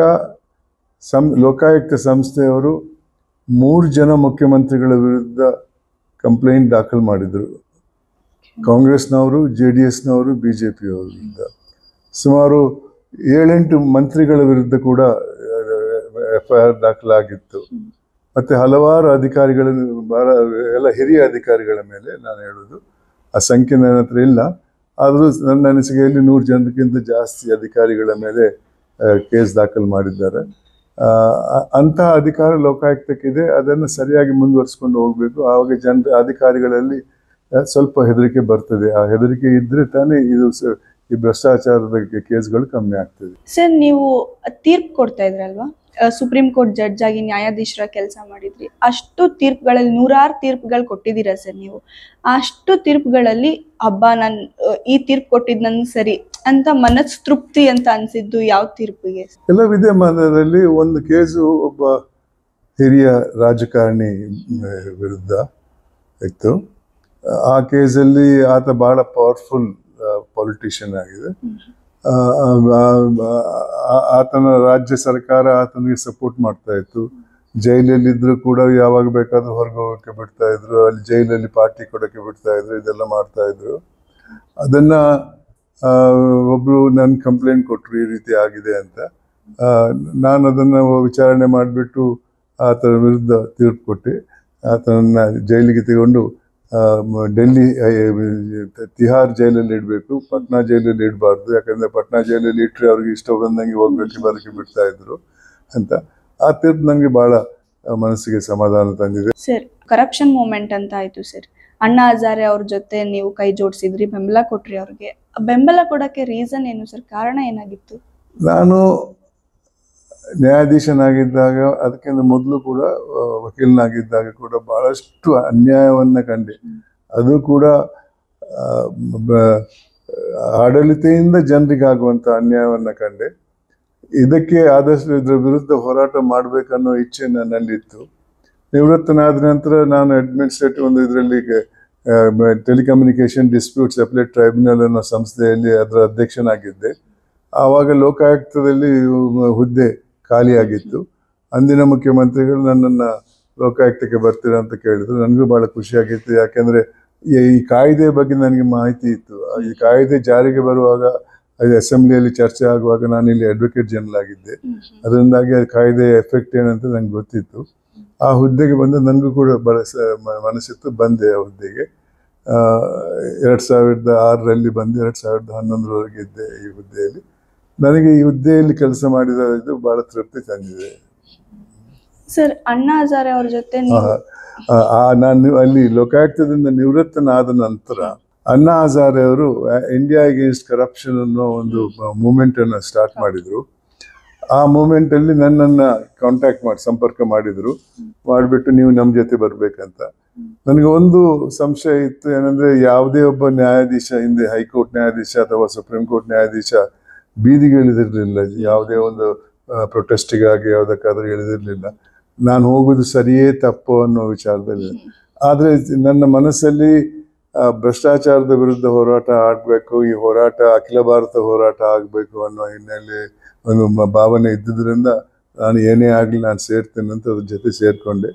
ಲೋಕಾಯುಕ್ತ ಸಂಸ್ಥೆಯವರು 3 ಜನ ಮುಖ್ಯಮಂತ್ರಿಗಳ ವಿರುದ್ಧ ಕಂಪ್ಲೇಂಟ್ ದಾಖಲು ಮಾಡಿದ್ರು. ಕಾಂಗ್ರೆಸ್ನವರು, JDSನವರು, BJPಯವರು ವಿರುದ್ಧ. ಸುಮಾರು 7-8 ಮಂತ್ರಿಗಳ ವಿರುದ್ಧ ಕೂಡ FIR ದಾಖಲಾಗಿತ್ತು. ಮತ್ತೆ ಹಲವಾರು ಅಧಿಕಾರಿಗಳ, ಬಹಳ ಎಲ್ಲ ಹಿರಿಯ ಅಧಿಕಾರಿಗಳ ಮೇಲೆ ನಾನು ಹೇಳೋದು. ಆ ಸಂಖ್ಯೆ ನನ್ನ ಹತ್ರ ಇಲ್ಲ, ಆದರೂ ನನ್ನ ಅನಿಸಿಕೆಯಲ್ಲಿ 100 ಜನಕ್ಕಿಂತ ಜಾಸ್ತಿ ಅಧಿಕಾರಿಗಳ ಮೇಲೆ ಕೇಸ್ ದಾಖಲು ಮಾಡಿದ್ದಾರೆ. ಅಂತಹ ಅಧಿಕಾರ ಲೋಕಾಯುಕ್ತಕ್ಕಿದೆ. ಅದನ್ನು ಸರಿಯಾಗಿ ಮುಂದುವರಿಸ್ಕೊಂಡು ಹೋಗ್ಬೇಕು. ಆವಾಗ ಅಧಿಕಾರಿಗಳಲ್ಲಿ ಸ್ವಲ್ಪ ಹೆದರಿಕೆ ಬರ್ತದೆ. ಆ ಹೆದರಿಕೆ ಇದ್ರೆ ತಾನೇ ಇದು ಈ ಭ್ರಷ್ಟಾಚಾರದ ಕೇಸ್ಗಳು ಕಮ್ಮಿ ಆಗ್ತದೆ. ಸರ್, ನೀವು ತೀರ್ಪು ಕೊಡ್ತಾ ಇದ್ರಲ್ವಾ, ಸುಪ್ರೀಂ ಕೋರ್ಟ್ ಜಡ್ಜ್ ಆಗಿ ನ್ಯಾಯಾಧೀಶರ ಕೆಲಸ ಮಾಡಿದ್ರಿ. ಅಷ್ಟು ತೀರ್ಪುಗಳಲ್ಲಿ 100 ತೀರ್ಪುಗಳು ಕೊಟ್ಟಿದ್ದೀರಾ ಸರ್ ನೀವು. ಅಷ್ಟು ತೀರ್ಪುಗಳಲ್ಲಿ ನಾನು ಈ ತೀರ್ಪು ಕೊಟ್ಟಿದ್ ನನ್ ಸರಿ ಅಂತ ಮನಸ್ ತೃಪ್ತಿ ಅಂತ ಅನ್ಸಿದ್ದು ಯಾವ ತೀರ್ಪಿಗೆ? ಎಲ್ಲ ವಿದ್ಯಮಾನದಲ್ಲಿ ಒಂದು ಕೇಸು ಒಬ್ಬ ಹಿರಿಯ ರಾಜಕಾರಣಿ ವಿರುದ್ಧ ಇತ್ತು. ಆ ಕೇಸಲ್ಲಿ ಆತ ಬಹಳ ಪವರ್ಫುಲ್ ಪೊಲಿಟಿಷಿಯನ್ ಆಗಿದೆ. ಆತನ ರಾಜ್ಯ ಸರ್ಕಾರ ಆತನಿಗೆ ಸಪೋರ್ಟ್ ಮಾಡ್ತಾ ಇತ್ತು. ಜೈಲಲ್ಲಿದ್ರು ಕೂಡ ಯಾವಾಗ ಬೇಕಾದ್ರೂ ಹೊರಗೆ ಹೋಗೋಕೆ ಬಿಡ್ತಾ ಇದ್ರು. ಅಲ್ಲಿ ಜೈಲಲ್ಲಿ ಪಾರ್ಟಿ ಕೊಡೋಕೆ ಬಿಡ್ತಾ ಇದ್ರು. ಇದೆಲ್ಲ ಮಾಡ್ತಾ ಇದ್ರು. ಅದನ್ನ ಒಬ್ರು ನನ್ನ ಕಂಪ್ಲೇಂಟ್ ಕೊಟ್ಟರು ಈ ರೀತಿ ಆಗಿದೆ ಅಂತ. ನಾನು ಅದನ್ನು ವಿಚಾರಣೆ ಮಾಡಿಬಿಟ್ಟು ಆತನ ವಿರುದ್ಧ ತೀರ್ಪು ಕೊಟ್ಟು ಆತನನ್ನ ಜೈಲಿಗೆ ತಗೊಂಡು ಡೆಲ್ಲಿ ತಿಹಾರ್ ಜೈಲಲ್ಲಿ ಇಡಬೇಕು, ಪಟ್ನಾ ಜೈಲಲ್ಲಿ ಇಡಬಾರ್ದು. ಯಾಕಂದ್ರೆ ಪಟ್ನಾ ಜೈಲಲ್ಲಿ ಇಟ್ಟರೆ ಅವ್ರಿಗೆ ಇಷ್ಟ ಬಂದಂಗೆ ಹೋಗ್ಬೇಕು ಬರೋಕ್ಕೆ ಬಿಡ್ತಾ ಇದ್ರು ಅಂತ. ಆ ತೀರ್ಪು ನನಗೆ ಬಹಳ ಮನಸ್ಸಿಗೆ ಸಮಾಧಾನ ತಂದಿದೆ. ಸರ್, ಕರಪ್ಷನ್ ಮೂಮೆಂಟ್ ಅಂತ ಆಯ್ತು ಸರ್. ಅಣ್ಣಾ ಹಜಾರೆ ಅವ್ರ ಜೊತೆ ನೀವು ಕೈ ಜೋಡಿಸಿದ್ರಿ, ಬೆಂಬಲ ಕೊಟ್ರಿ ಅವ್ರಿಗೆ. ಬೆಂಬಲ ಕೊಡಕ್ಕೆ ರೀಸನ್ ಏನು ಸರ್? ಕಾರಣ ಏನಾಗಿತ್ತು? ನಾನು ನ್ಯಾಯಾಧೀಶನಾಗಿದ್ದಾಗ, ಅದಕ್ಕಿಂತ ಮೊದಲು ಕೂಡ ವಕೀಲನಾಗಿದ್ದಾಗ ಕೂಡ ಬಹಳಷ್ಟು ಅನ್ಯಾಯವನ್ನ ಕಂಡೆ. ಅದು ಕೂಡ ಆಡಳಿತೆಯಿಂದ ಜನರಿಗಾಗುವಂಥ ಅನ್ಯಾಯವನ್ನ ಕಂಡೆ. ಇದಕ್ಕೆ ಆದಷ್ಟು ಇದ್ರ ವಿರುದ್ಧ ಹೋರಾಟ ಮಾಡಬೇಕನ್ನೋ ಇಚ್ಛೆ ನನ್ನಲ್ಲಿತ್ತು. ನಿವೃತ್ತನಾದ ನಂತರ ನಾನು ಅಡ್ಮಿನಿಸ್ಟ್ರೇಟಿವ್ ಒಂದು ಇದರಲ್ಲಿ ಟೆಲಿಕಮ್ಯುನಿಕೇಶನ್ ಡಿಸ್ಪ್ಯೂಟ್ಸ್ ಅಪೆಲೇಟ್ ಟ್ರೈಬ್ಯುನಲ್ ಅನ್ನೋ ಸಂಸ್ಥೆಯಲ್ಲಿ ಅದರ ಅಧ್ಯಕ್ಷನಾಗಿದ್ದೆ. ಆವಾಗ ಲೋಕಾಯುಕ್ತದಲ್ಲಿ ಹುದ್ದೆ ಖಾಲಿಯಾಗಿತ್ತು. ಅಂದಿನ ಮುಖ್ಯಮಂತ್ರಿಗಳು ನನ್ನನ್ನು ಲೋಕಾಯುಕ್ತಕ್ಕೆ ಬರ್ತೀರಾ ಅಂತ ಕೇಳಿದ್ರು. ನನಗೂ ಭಾಳ ಖುಷಿಯಾಗಿತ್ತು. ಯಾಕೆಂದರೆ ಈ ಕಾಯ್ದೆ ಬಗ್ಗೆ ನನಗೆ ಮಾಹಿತಿ ಇತ್ತು. ಈ ಕಾಯ್ದೆ ಜಾರಿಗೆ ಬರುವಾಗ ಅದು ಅಸೆಂಬ್ಲಿಯಲ್ಲಿ ಚರ್ಚೆ ಆಗುವಾಗ ನಾನು ಇಲ್ಲಿ ಅಡ್ವೊಕೇಟ್ ಜನರಲ್ ಆಗಿದ್ದೆ. ಅದರಿಂದಾಗಿ ಕಾಯ್ದೆ ಎಫೆಕ್ಟ್ ಏನಂತ ನಂಗೆ ಗೊತ್ತಿತ್ತು. ಆ ಹುದ್ದೆಗೆ ಬಂದು ನನಗೂ ಕೂಡ ಮನಸ್ಸಿತ್ತು, ಬಂದೆ ಆ ಹುದ್ದೆಗೆ. 2006ರಲ್ಲಿ ಬಂದು 2011ರವರೆಗೆ ಇದ್ದೆ ಈ ಹುದ್ದೆಯಲ್ಲಿ. ನನಗೆ ಈ ಹುದ್ದೆಯಲ್ಲಿ ಕೆಲಸ ಮಾಡಿದ ಇದು ಬಹಳ ತೃಪ್ತಿ ತಂದಿದೆ. ಸರ್, ಅಣ್ಣಾ ಹಜಾರೆ ಅವ್ರ ಜೊತೆ ನಾನು ಅಲ್ಲಿ ಲೋಕಾಯುಕ್ತದಿಂದ ನಿವೃತ್ತನಾದ ನಂತರ ಅಣ್ಣಾ ಹಜಾರೆ ಅವರು ಇಂಡಿಯಾ ಅಗೇನ್ಸ್ಟ್ ಕರಪ್ಷನ್ ಅನ್ನೋ ಒಂದು ಮೂವ್ಮೆಂಟ್ ಅನ್ನು ಸ್ಟಾರ್ಟ್ ಮಾಡಿದ್ರು. ಆ ಮೂಮೆಂಟ್ ಅಲ್ಲಿ ನನ್ನನ್ನು ಕಾಂಟ್ಯಾಕ್ಟ್ ಮಾಡಿ ಸಂಪರ್ಕ ಮಾಡಿಬಿಟ್ಟು ನೀವು ನಮ್ಮ ಜೊತೆ ಬರ್ಬೇಕಂತ. ನನಗೆ ಒಂದು ಸಂಶಯ ಇತ್ತು, ಏನಂದ್ರೆ ಯಾವುದೇ ಒಬ್ಬ ನ್ಯಾಯಾಧೀಶ, ಹಿಂದೆ ಹೈಕೋರ್ಟ್ ನ್ಯಾಯಾಧೀಶ ಅಥವಾ ಸುಪ್ರೀಂ ಕೋರ್ಟ್ ನ್ಯಾಯಾಧೀಶ ಬೀದಿಗೆ ಇಳಿದಿರಲಿಲ್ಲ. ಯಾವುದೇ ಒಂದು ಪ್ರೊಟೆಸ್ಟಿಗಾಗಿ ಯಾವುದಕ್ಕಾದ್ರೂ ಇಳಿದಿರಲಿಲ್ಲ. ನಾನು ಹೋಗುದು ಸರಿಯೇ ತಪ್ಪು ಅನ್ನೋ ವಿಚಾರದಲ್ಲಿ. ಆದರೆ ನನ್ನ ಮನಸ್ಸಲ್ಲಿ ಭ್ರಷ್ಟಾಚಾರದ ವಿರುದ್ಧ ಹೋರಾಟ ಆಗಬೇಕು, ಈ ಹೋರಾಟ ಅಖಿಲ ಭಾರತ ಹೋರಾಟ ಆಗಬೇಕು ಅನ್ನೋ ಹಿನ್ನೆಲೆ ಒಂದು ಭಾವನೆ ಇದ್ದುದರಿಂದ ನಾನು ಏನೇ ಆಗಲಿ ನಾನು ಸೇರ್ತೇನೆ ಅಂತ ಅದ್ರ ಜೊತೆ ಸೇರಿಕೊಂಡೆ.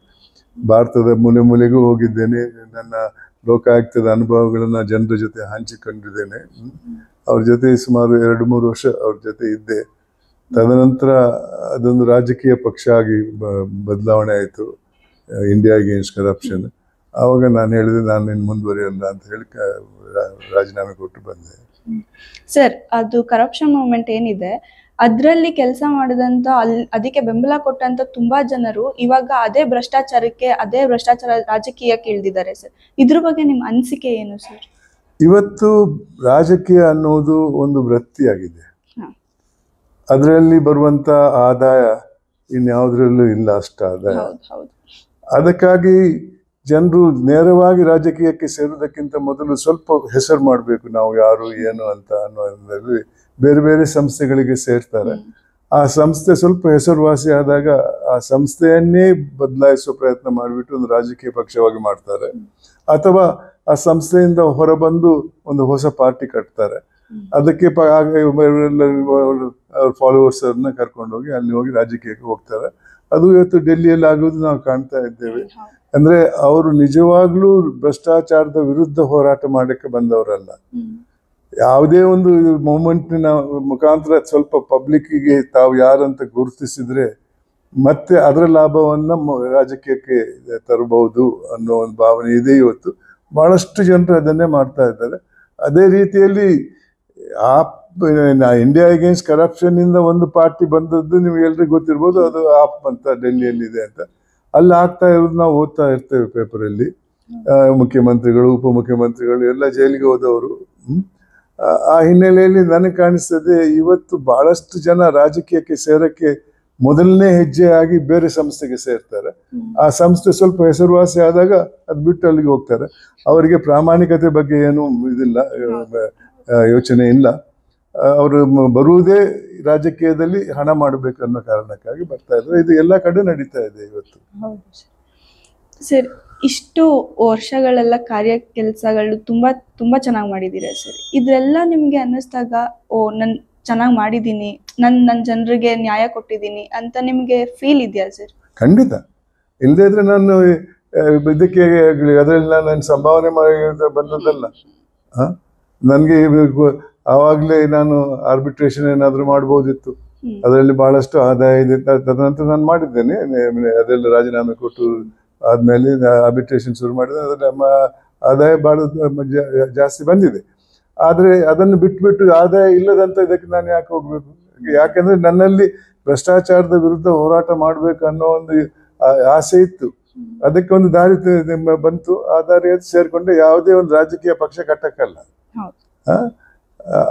ಭಾರತದ ಮೂಲೆ ಮೂಲೆಗೂ ಹೋಗಿದ್ದೇನೆ. ನನ್ನ ಲೋಕಾಯುಕ್ತದ ಅನುಭವಗಳನ್ನು ಜನರ ಜೊತೆ ಹಂಚಿಕೊಂಡಿದ್ದೇನೆ. ಅವ್ರ ಜೊತೆ ಸುಮಾರು 2-3 ವರ್ಷ ಅವ್ರ ಜೊತೆ ಇದ್ದೆ. ತದನಂತರ ಅದೊಂದು ರಾಜಕೀಯ ಪಕ್ಷ ಆಗಿ ಬದಲಾವಣೆ ಆಯಿತು, ಇಂಡಿಯಾ ಅಗೇನ್ಸ್ಟ್ ಕರಪ್ಷನ್. ಆವಾಗ ನಾನು ಹೇಳಿದೆ ನಾನು ಇನ್ನು ಮುಂದುವರಿಯಲ್ಲ ಅಂತ ಹೇಳಿ ರಾಜೀನಾಮೆ ಕೊಟ್ಟು ಬಂದೆ. ಸರ್, ಅದು ಕರಪ್ಷನ್ ಮೂವ್ಮೆಂಟ್ ಏನಿದೆ ಅದರಲ್ಲಿ ಕೆಲಸ ಮಾಡಿದಂತ ಅದಕ್ಕೆ ಬೆಂಬಲ ಕೊಟ್ಟಂತ ತುಂಬಾ ಜನರು ಇವಾಗ ಅದೇ ಭ್ರಷ್ಟಾಚಾರ ರಾಜಕೀಯಕ್ಕೆ ಇಳಿದಿದ್ದಾರೆ ಸರ್. ಇದ್ರ ಬಗ್ಗೆ ನಿಮ್ಮ ಅನಿಸಿಕೆ ಏನು ಸರ್? ಇವತ್ತು ರಾಜಕೀಯ ಅನ್ನೋದು ಒಂದು ವೃತ್ತಿಯಾಗಿದೆ. ಅದರಲ್ಲಿ ಬರುವಂತ ಆದಾಯ ಇನ್ಯಾವುದ್ರಲ್ಲೂ ಇಲ್ಲ ಅಷ್ಟು ಆದಾಯ. ಅದಕ್ಕಾಗಿ ಜನರು ನೇರವಾಗಿ ರಾಜಕೀಯಕ್ಕೆ ಸೇರುವುದಕ್ಕಿಂತ ಮೊದಲು ಸ್ವಲ್ಪ ಹೆಸರು ಮಾಡಬೇಕು, ನಾವು ಯಾರು ಏನು ಅಂತ ಅನ್ನೋದ್ರಲ್ಲಿ ಬೇರೆ ಬೇರೆ ಸಂಸ್ಥೆಗಳಿಗೆ ಸೇರ್ತಾರೆ. ಆ ಸಂಸ್ಥೆ ಸ್ವಲ್ಪ ಹೆಸರುವಾಸಿ ಆದಾಗ ಆ ಸಂಸ್ಥೆಯನ್ನೇ ಬದಲಾಯಿಸುವ ಪ್ರಯತ್ನ ಮಾಡಿಬಿಟ್ಟು ಒಂದು ರಾಜಕೀಯ ಪಕ್ಷವಾಗಿ ಮಾಡ್ತಾರೆ. ಅಥವಾ ಆ ಸಂಸ್ಥೆಯಿಂದ ಹೊರಬಂದು ಒಂದು ಹೊಸ ಪಾರ್ಟಿ ಕಟ್ತಾರೆ. ಅದಕ್ಕೆ ಫಾಲೋವರ್ಸ್ ಅವ್ರನ್ನ ಕರ್ಕೊಂಡೋಗಿ ಅಲ್ಲಿ ಹೋಗಿ ರಾಜಕೀಯಕ್ಕೆ ಹೋಗ್ತಾರೆ. ಅದು ಇವತ್ತು ಡೆಲ್ಲಿಯಲ್ಲಿ ಆಗೋದು ನಾವು ಕಾಣ್ತಾ ಇದ್ದೇವೆ. ಅಂದ್ರೆ ಅವರು ನಿಜವಾಗ್ಲೂ ಭ್ರಷ್ಟಾಚಾರದ ವಿರುದ್ಧ ಹೋರಾಟ ಮಾಡಕ್ಕೆ ಬಂದವರಲ್ಲ. ಯಾವುದೇ ಒಂದು ಮೂಮೆಂಟ್ನ ಮುಖಾಂತರ ಸ್ವಲ್ಪ ಪಬ್ಲಿಕ್ಕಿಗೆ ತಾವು ಯಾರಂತ ಗುರುತಿಸಿದ್ರೆ ಮತ್ತೆ ಅದರ ಲಾಭವನ್ನ ರಾಜಕೀಯಕ್ಕೆ ತರಬಹುದು ಅನ್ನೋ ಒಂದು ಭಾವನೆ ಇದೆ. ಇವತ್ತು ಬಹಳಷ್ಟು ಜನರು ಅದನ್ನೇ ಮಾಡ್ತಾ ಇದ್ದಾರೆ. ಅದೇ ರೀತಿಯಲ್ಲಿ ಇಂಡಿಯಾ ಅಗೇನ್ಸ್ಟ್ ಕರಪ್ಷನ್ ಇಂದ ಒಂದು ಪಾರ್ಟಿ ಬಂದದ್ದು ನಿಮ್ಗೆ ಎಲ್ರಿಗೂ ಗೊತ್ತಿರ್ಬೋದು, ಅದು ಆಪ್ ಅಂತ ಡೆಲ್ಲಿಯಲ್ಲಿ ಇದೆ ಅಂತ. ಅಲ್ಲಿ ಆಗ್ತಾ ಇರೋದು ನಾವು ಓದ್ತಾ ಇರ್ತೇವೆ ಪೇಪರಲ್ಲಿ. ಮುಖ್ಯಮಂತ್ರಿಗಳು, ಉಪಮುಖ್ಯಮಂತ್ರಿಗಳು ಎಲ್ಲ ಜೈಲಿಗೆ ಹೋದವರು. ಆ ಹಿನ್ನೆಲೆಯಲ್ಲಿ ನನಗೆ ಕಾಣಿಸ್ತದೆ ಇವತ್ತು ಬಹಳಷ್ಟು ಜನ ರಾಜಕೀಯಕ್ಕೆ ಸೇರಕ್ಕೆ ಮೊದಲನೇ ಹೆಜ್ಜೆಯಾಗಿ ಬೇರೆ ಸಂಸ್ಥೆಗೆ ಸೇರ್ತಾರೆ. ಆ ಸಂಸ್ಥೆ ಸ್ವಲ್ಪ ಹೆಸರುವಾಸಿ ಆದಾಗ ಅದು ಬಿಟ್ಟು ಅಲ್ಲಿಗೆ ಹೋಗ್ತಾರೆ. ಅವರಿಗೆ ಪ್ರಾಮಾಣಿಕತೆ ಬಗ್ಗೆ ಏನು ಇದಿಲ್ಲ, ಯೋಚನೆ ಇಲ್ಲ. ಅವರು ಬರುವುದೇ ರಾಜಕೀಯದಲ್ಲಿ ಹಣ ಮಾಡಬೇಕು ಅನ್ನೋ ಕಾರಣಕ್ಕಾಗಿ ಬರ್ತಾ ಇದ್ದಾರೆ. ಇದು ಎಲ್ಲ ಕಡೆ ನಡೀತಾ ಇದೆ ಇವತ್ತು. ಸರ್, ಇಷ್ಟು ವರ್ಷಗಳೆಲ್ಲ ಕೆಲಸಗಳು ತುಂಬಾ ಚೆನ್ನಾಗಿ ಮಾಡಿದ್ದೀರಾ ಸರ್. ಇದೆಲ್ಲ ನಿಮ್ಗೆ ಅನ್ನಿಸ್ದಾಗ ನನ್ ಚೆನ್ನಾಗಿ ಮಾಡಿದ್ದೀನಿ, ನನ್ನ ಜನರಿಗೆ ನ್ಯಾಯ ಕೊಟ್ಟಿದ್ದೀನಿ ಅಂತ ನಿಮ್ಗೆ ಫೀಲ್ ಇದೆಯಾ ಸರ್? ಖಂಡಿತ. ಇಲ್ಲದೇ ಇದ್ರೆ ನಾನು ಇದಕ್ಕೆ ಅದರಲ್ಲಿ ನಾನು ಸಂಭಾವನೆ ಮಾಡಿ ಬಂದದ್ದಲ್ಲ. ನನಗೆ ಆವಾಗಲೇ ನಾನು ಆರ್ಬಿಟ್ರೇಷನ್ ಏನಾದರೂ ಮಾಡ್ಬೋದಿತ್ತು. ಅದರಲ್ಲಿ ಬಹಳಷ್ಟು ಆದಾಯ ಇದೆ. ತದನಂತರ ನಾನು ಮಾಡಿದ್ದೇನೆ. ಅದೆಲ್ಲ ರಾಜೀನಾಮೆ ಕೊಟ್ಟು ಆದ್ಮೇಲೆ ಆರ್ಬಿಟ್ರೇಷನ್ ಶುರು ಮಾಡಿದ್ರೆ ಅದರ ಆದಾಯ ಬಹಳ ಜಾಸ್ತಿ ಬಂದಿದೆ. ಆದರೆ ಅದನ್ನು ಬಿಟ್ಟು ಆದಾಯ ಇಲ್ಲದಂತ ಇದಕ್ಕೆ ನಾನು ಯಾಕೆ ಹೋಗ್ಬೇಕು? ಯಾಕಂದ್ರೆ ನನ್ನಲ್ಲಿ ಭ್ರಷ್ಟಾಚಾರದ ವಿರುದ್ಧ ಹೋರಾಟ ಮಾಡ್ಬೇಕು ಅನ್ನೋ ಒಂದು ಆಸೆ ಇತ್ತು. ಅದಕ್ಕೆ ಒಂದು ದಾರಿ ಬಂತು. ಆ ದಾರಿಯಲ್ಲಿ ಸೇರ್ಕೊಂಡೆ. ಯಾವುದೇ ಒಂದು ರಾಜಕೀಯ ಪಕ್ಷ ಕಟ್ಟಕ್ಕಲ್ಲ.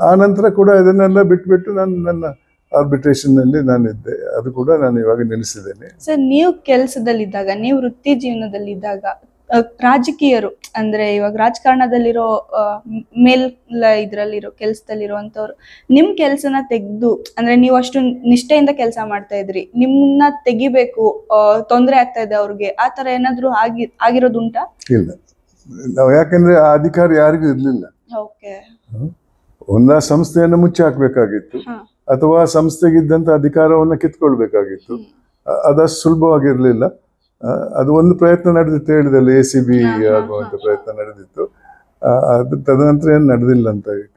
ಆ ನಂತರ ಕೂಡ ಇದನ್ನೆಲ್ಲ ಬಿಟ್ಬಿಟ್ಟು ನಾನು ನನ್ನ ಆರ್ಬಿಟ್ರೇಷನ್ ನಲ್ಲಿ ನಾನಿದ್ದೆ. ಅದು ಕೂಡ ನಾನು ಇವಾಗ ನಿಲ್ಲಿಸಿದ್ದೇನೆ. ಸರ್, ನೀವು ಕೆಲಸದಲ್ಲಿದ್ದಾಗ, ನೀವು ವೃತ್ತಿ ಜೀವನದಲ್ಲಿದ್ದಾಗ ರಾಜಕೀಯರು ಅಂದ್ರೆ ಇವಾಗ ರಾಜಕಾರಣದಲ್ಲಿರೋ ಇದ್ರಲ್ಲಿರೋ ಕೆಲಸದಲ್ಲಿರುವಂತವ್ರು ನಿಮ್ ಕೆಲ್ಸನ ತೆಗ್ದು, ಅಂದ್ರೆ ನೀವು ಅಷ್ಟು ನಿಷ್ಠೆಯಿಂದ ಕೆಲಸ ಮಾಡ್ತಾ ಇದ್ರಿ, ನಿಮ್ಮನ್ನ ತೆಗಿಬೇಕು, ತೊಂದರೆ ಆಗ್ತಾ ಇದೆ ಅವ್ರಿಗೆ, ಆ ತರ ಏನಾದ್ರು ಆಗಿರೋದುಂಟಾ? ಇಲ್ಲ, ನಾವು ಯಾಕಂದ್ರೆ ಆ ಅಧಿಕಾರ ಯಾರಿಗೂ ಇರ್ಲಿಲ್ಲ. ಒಂದ ಸಂಸ್ಥೆಯನ್ನು ಮುಚ್ಚಿ ಹಾಕ್ಬೇಕಾಗಿತ್ತು, ಅಥವಾ ಸಂಸ್ಥೆಗಿದ್ದಂತ ಅಧಿಕಾರವನ್ನ ಕಿತ್ಕೊಳ್ಬೇಕಾಗಿತ್ತು. ಅದಷ್ಟು ಸುಲಭವಾಗಿರ್ಲಿಲ್ಲ. ಅದು ಒಂದು ಪ್ರಯತ್ನ ನಡೆದಿತ್ತು, ಹೇಳಿದಲ್ಲಿ ACB ಆಗುವಂತ ಪ್ರಯತ್ನ ನಡೆದಿತ್ತು. ಅದು ತದನಂತರ ಏನು ನಡೆದಿಲ್ಲ ಅಂತ ಹೇಳಿ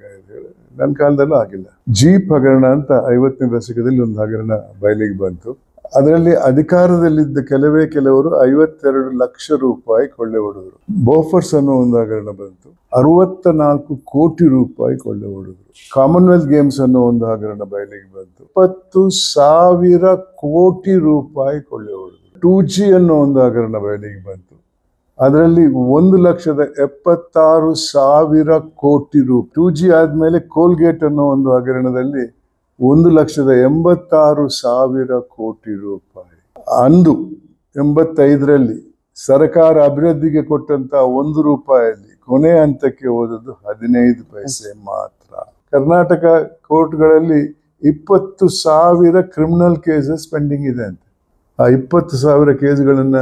ನನ್ನ ಕಾಲದಲ್ಲೂ ಆಗಿಲ್ಲ. ಜೀಪ್ ಹಗರಣ ಅಂತ 50ನೇ ದಶಕದಲ್ಲಿ ಒಂದು ಹಗರಣ ಬಯಲಿಗೆ ಬಂತು. ಅದರಲ್ಲಿ ಅಧಿಕಾರದಲ್ಲಿದ್ದ ಕೆಲವರು 52 ಲಕ್ಷ ರೂಪಾಯಿ ಕೊಳ್ಳೆ ಹೊಡೆದ್ರು. ಬೋಫರ್ಸ್ ಅನ್ನೋ ಒಂದು ಹಗರಣ ಬಂತು, 64 ಕೋಟಿ ರೂಪಾಯಿ ಕೊಳ್ಳೆ ಹೊಡೆದ್ರು. ಕಾಮನ್ವೆಲ್ತ್ ಗೇಮ್ಸ್ ಅನ್ನೋ ಒಂದು ಹಗರಣ ಬಯಲಿಗೆ ಬಂತು, 20,000 ಕೋಟಿ ರೂಪಾಯಿ ಕೊಳ್ಳೆ ಹೊಡೆದ್ರು. 2G ಅನ್ನೋ ಒಂದು ಹಗರಣ ಬಯಲಿಗೆ ಬಂತು, ಅದರಲ್ಲಿ 1,76,000 ಕೋಟಿ ರೂಪಾಯಿ. 2G ಆದ್ಮೇಲೆ ಕೋಲ್ಗೇಟ್ ಅನ್ನೋ ಒಂದು ಹಗರಣದಲ್ಲಿ 1,86,000 ಕೋಟಿ ರೂಪಾಯಿ. ಅಂದು 85ರಲ್ಲಿ ಸರ್ಕಾರ ಅಭಿವೃದ್ಧಿಗೆ ಕೊಟ್ಟಂತ 1 ರೂಪಾಯಲ್ಲಿ ಕೊನೆ ಹಂತಕ್ಕೆ ಹೋದದ್ದು 15 ಪೈಸೆ ಮಾತ್ರ. ಕರ್ನಾಟಕ ಕೋರ್ಟ್ಗಳಲ್ಲಿ 20,000 ಕ್ರಿಮಿನಲ್ ಕೇಸಸ್ ಪೆಂಡಿಂಗ್ ಇದೆ ಅಂತ. ಆ 20,000 ಕೇಸ್ಗಳನ್ನ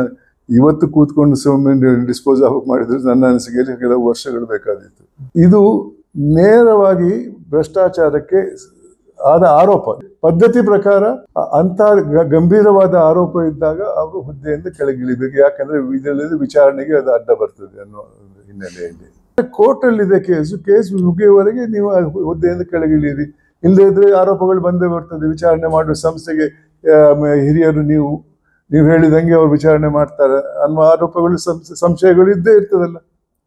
ಇವತ್ತು ಕೂತ್ಕೊಂಡು ಸುಮ್ಮನೆ ಡಿಸ್ಪೋಸ್ ಆಫ್ ಮಾಡಿದ್ರೆ ನನ್ನ ಅನಿಸಿಕೆಯಲ್ಲಿ ಕೆಲವು ವರ್ಷಗಳು ಬೇಕಾದಿತ್ತು. ಇದು ನೇರವಾಗಿ ಭ್ರಷ್ಟಾಚಾರಕ್ಕೆ ಆದ ಆರೋಪ. ಪದ್ಧತಿ ಪ್ರಕಾರ ಅಂತ ಗಂಭೀರವಾದ ಆರೋಪ ಇದ್ದಾಗ ಅವರು ಹುದ್ದೆಯಿಂದ ಕೆಳಗಿಳಿಬೇಕು. ಯಾಕಂದ್ರೆ ಇದರಲ್ಲಿ ವಿಚಾರಣೆಗೆ ಅದು ಅಡ್ಡ ಬರ್ತದೆ ಅನ್ನೋ ಹಿನ್ನೆಲೆಯಲ್ಲಿ ಕೋರ್ಟ್ ಅಲ್ಲಿ ಇದೆ ಕೇಸ್ ಮುಗಿಯುವವರೆಗೆ ನೀವು ಹುದ್ದೆಯಿಂದ ಕೆಳಗಿಳಿಯಿರಿ. ಇಲ್ಲದೇ ಇದ್ರೆ ಆರೋಪಗಳು ಬಂದೇ ಬರ್ತದೆ. ವಿಚಾರಣೆ ಮಾಡುವ ಸಂಸ್ಥೆಗೆ ಹಿರಿಯರು ನೀವು ಹೇಳಿದಂಗೆ ಅವ್ರು ವಿಚಾರಣೆ ಮಾಡ್ತಾರೆ ಅನ್ನುವ ಆರೋಪಗಳು ಸಂಶಯಗಳು ಇದ್ದೇ ಇರ್ತದಲ್ಲ.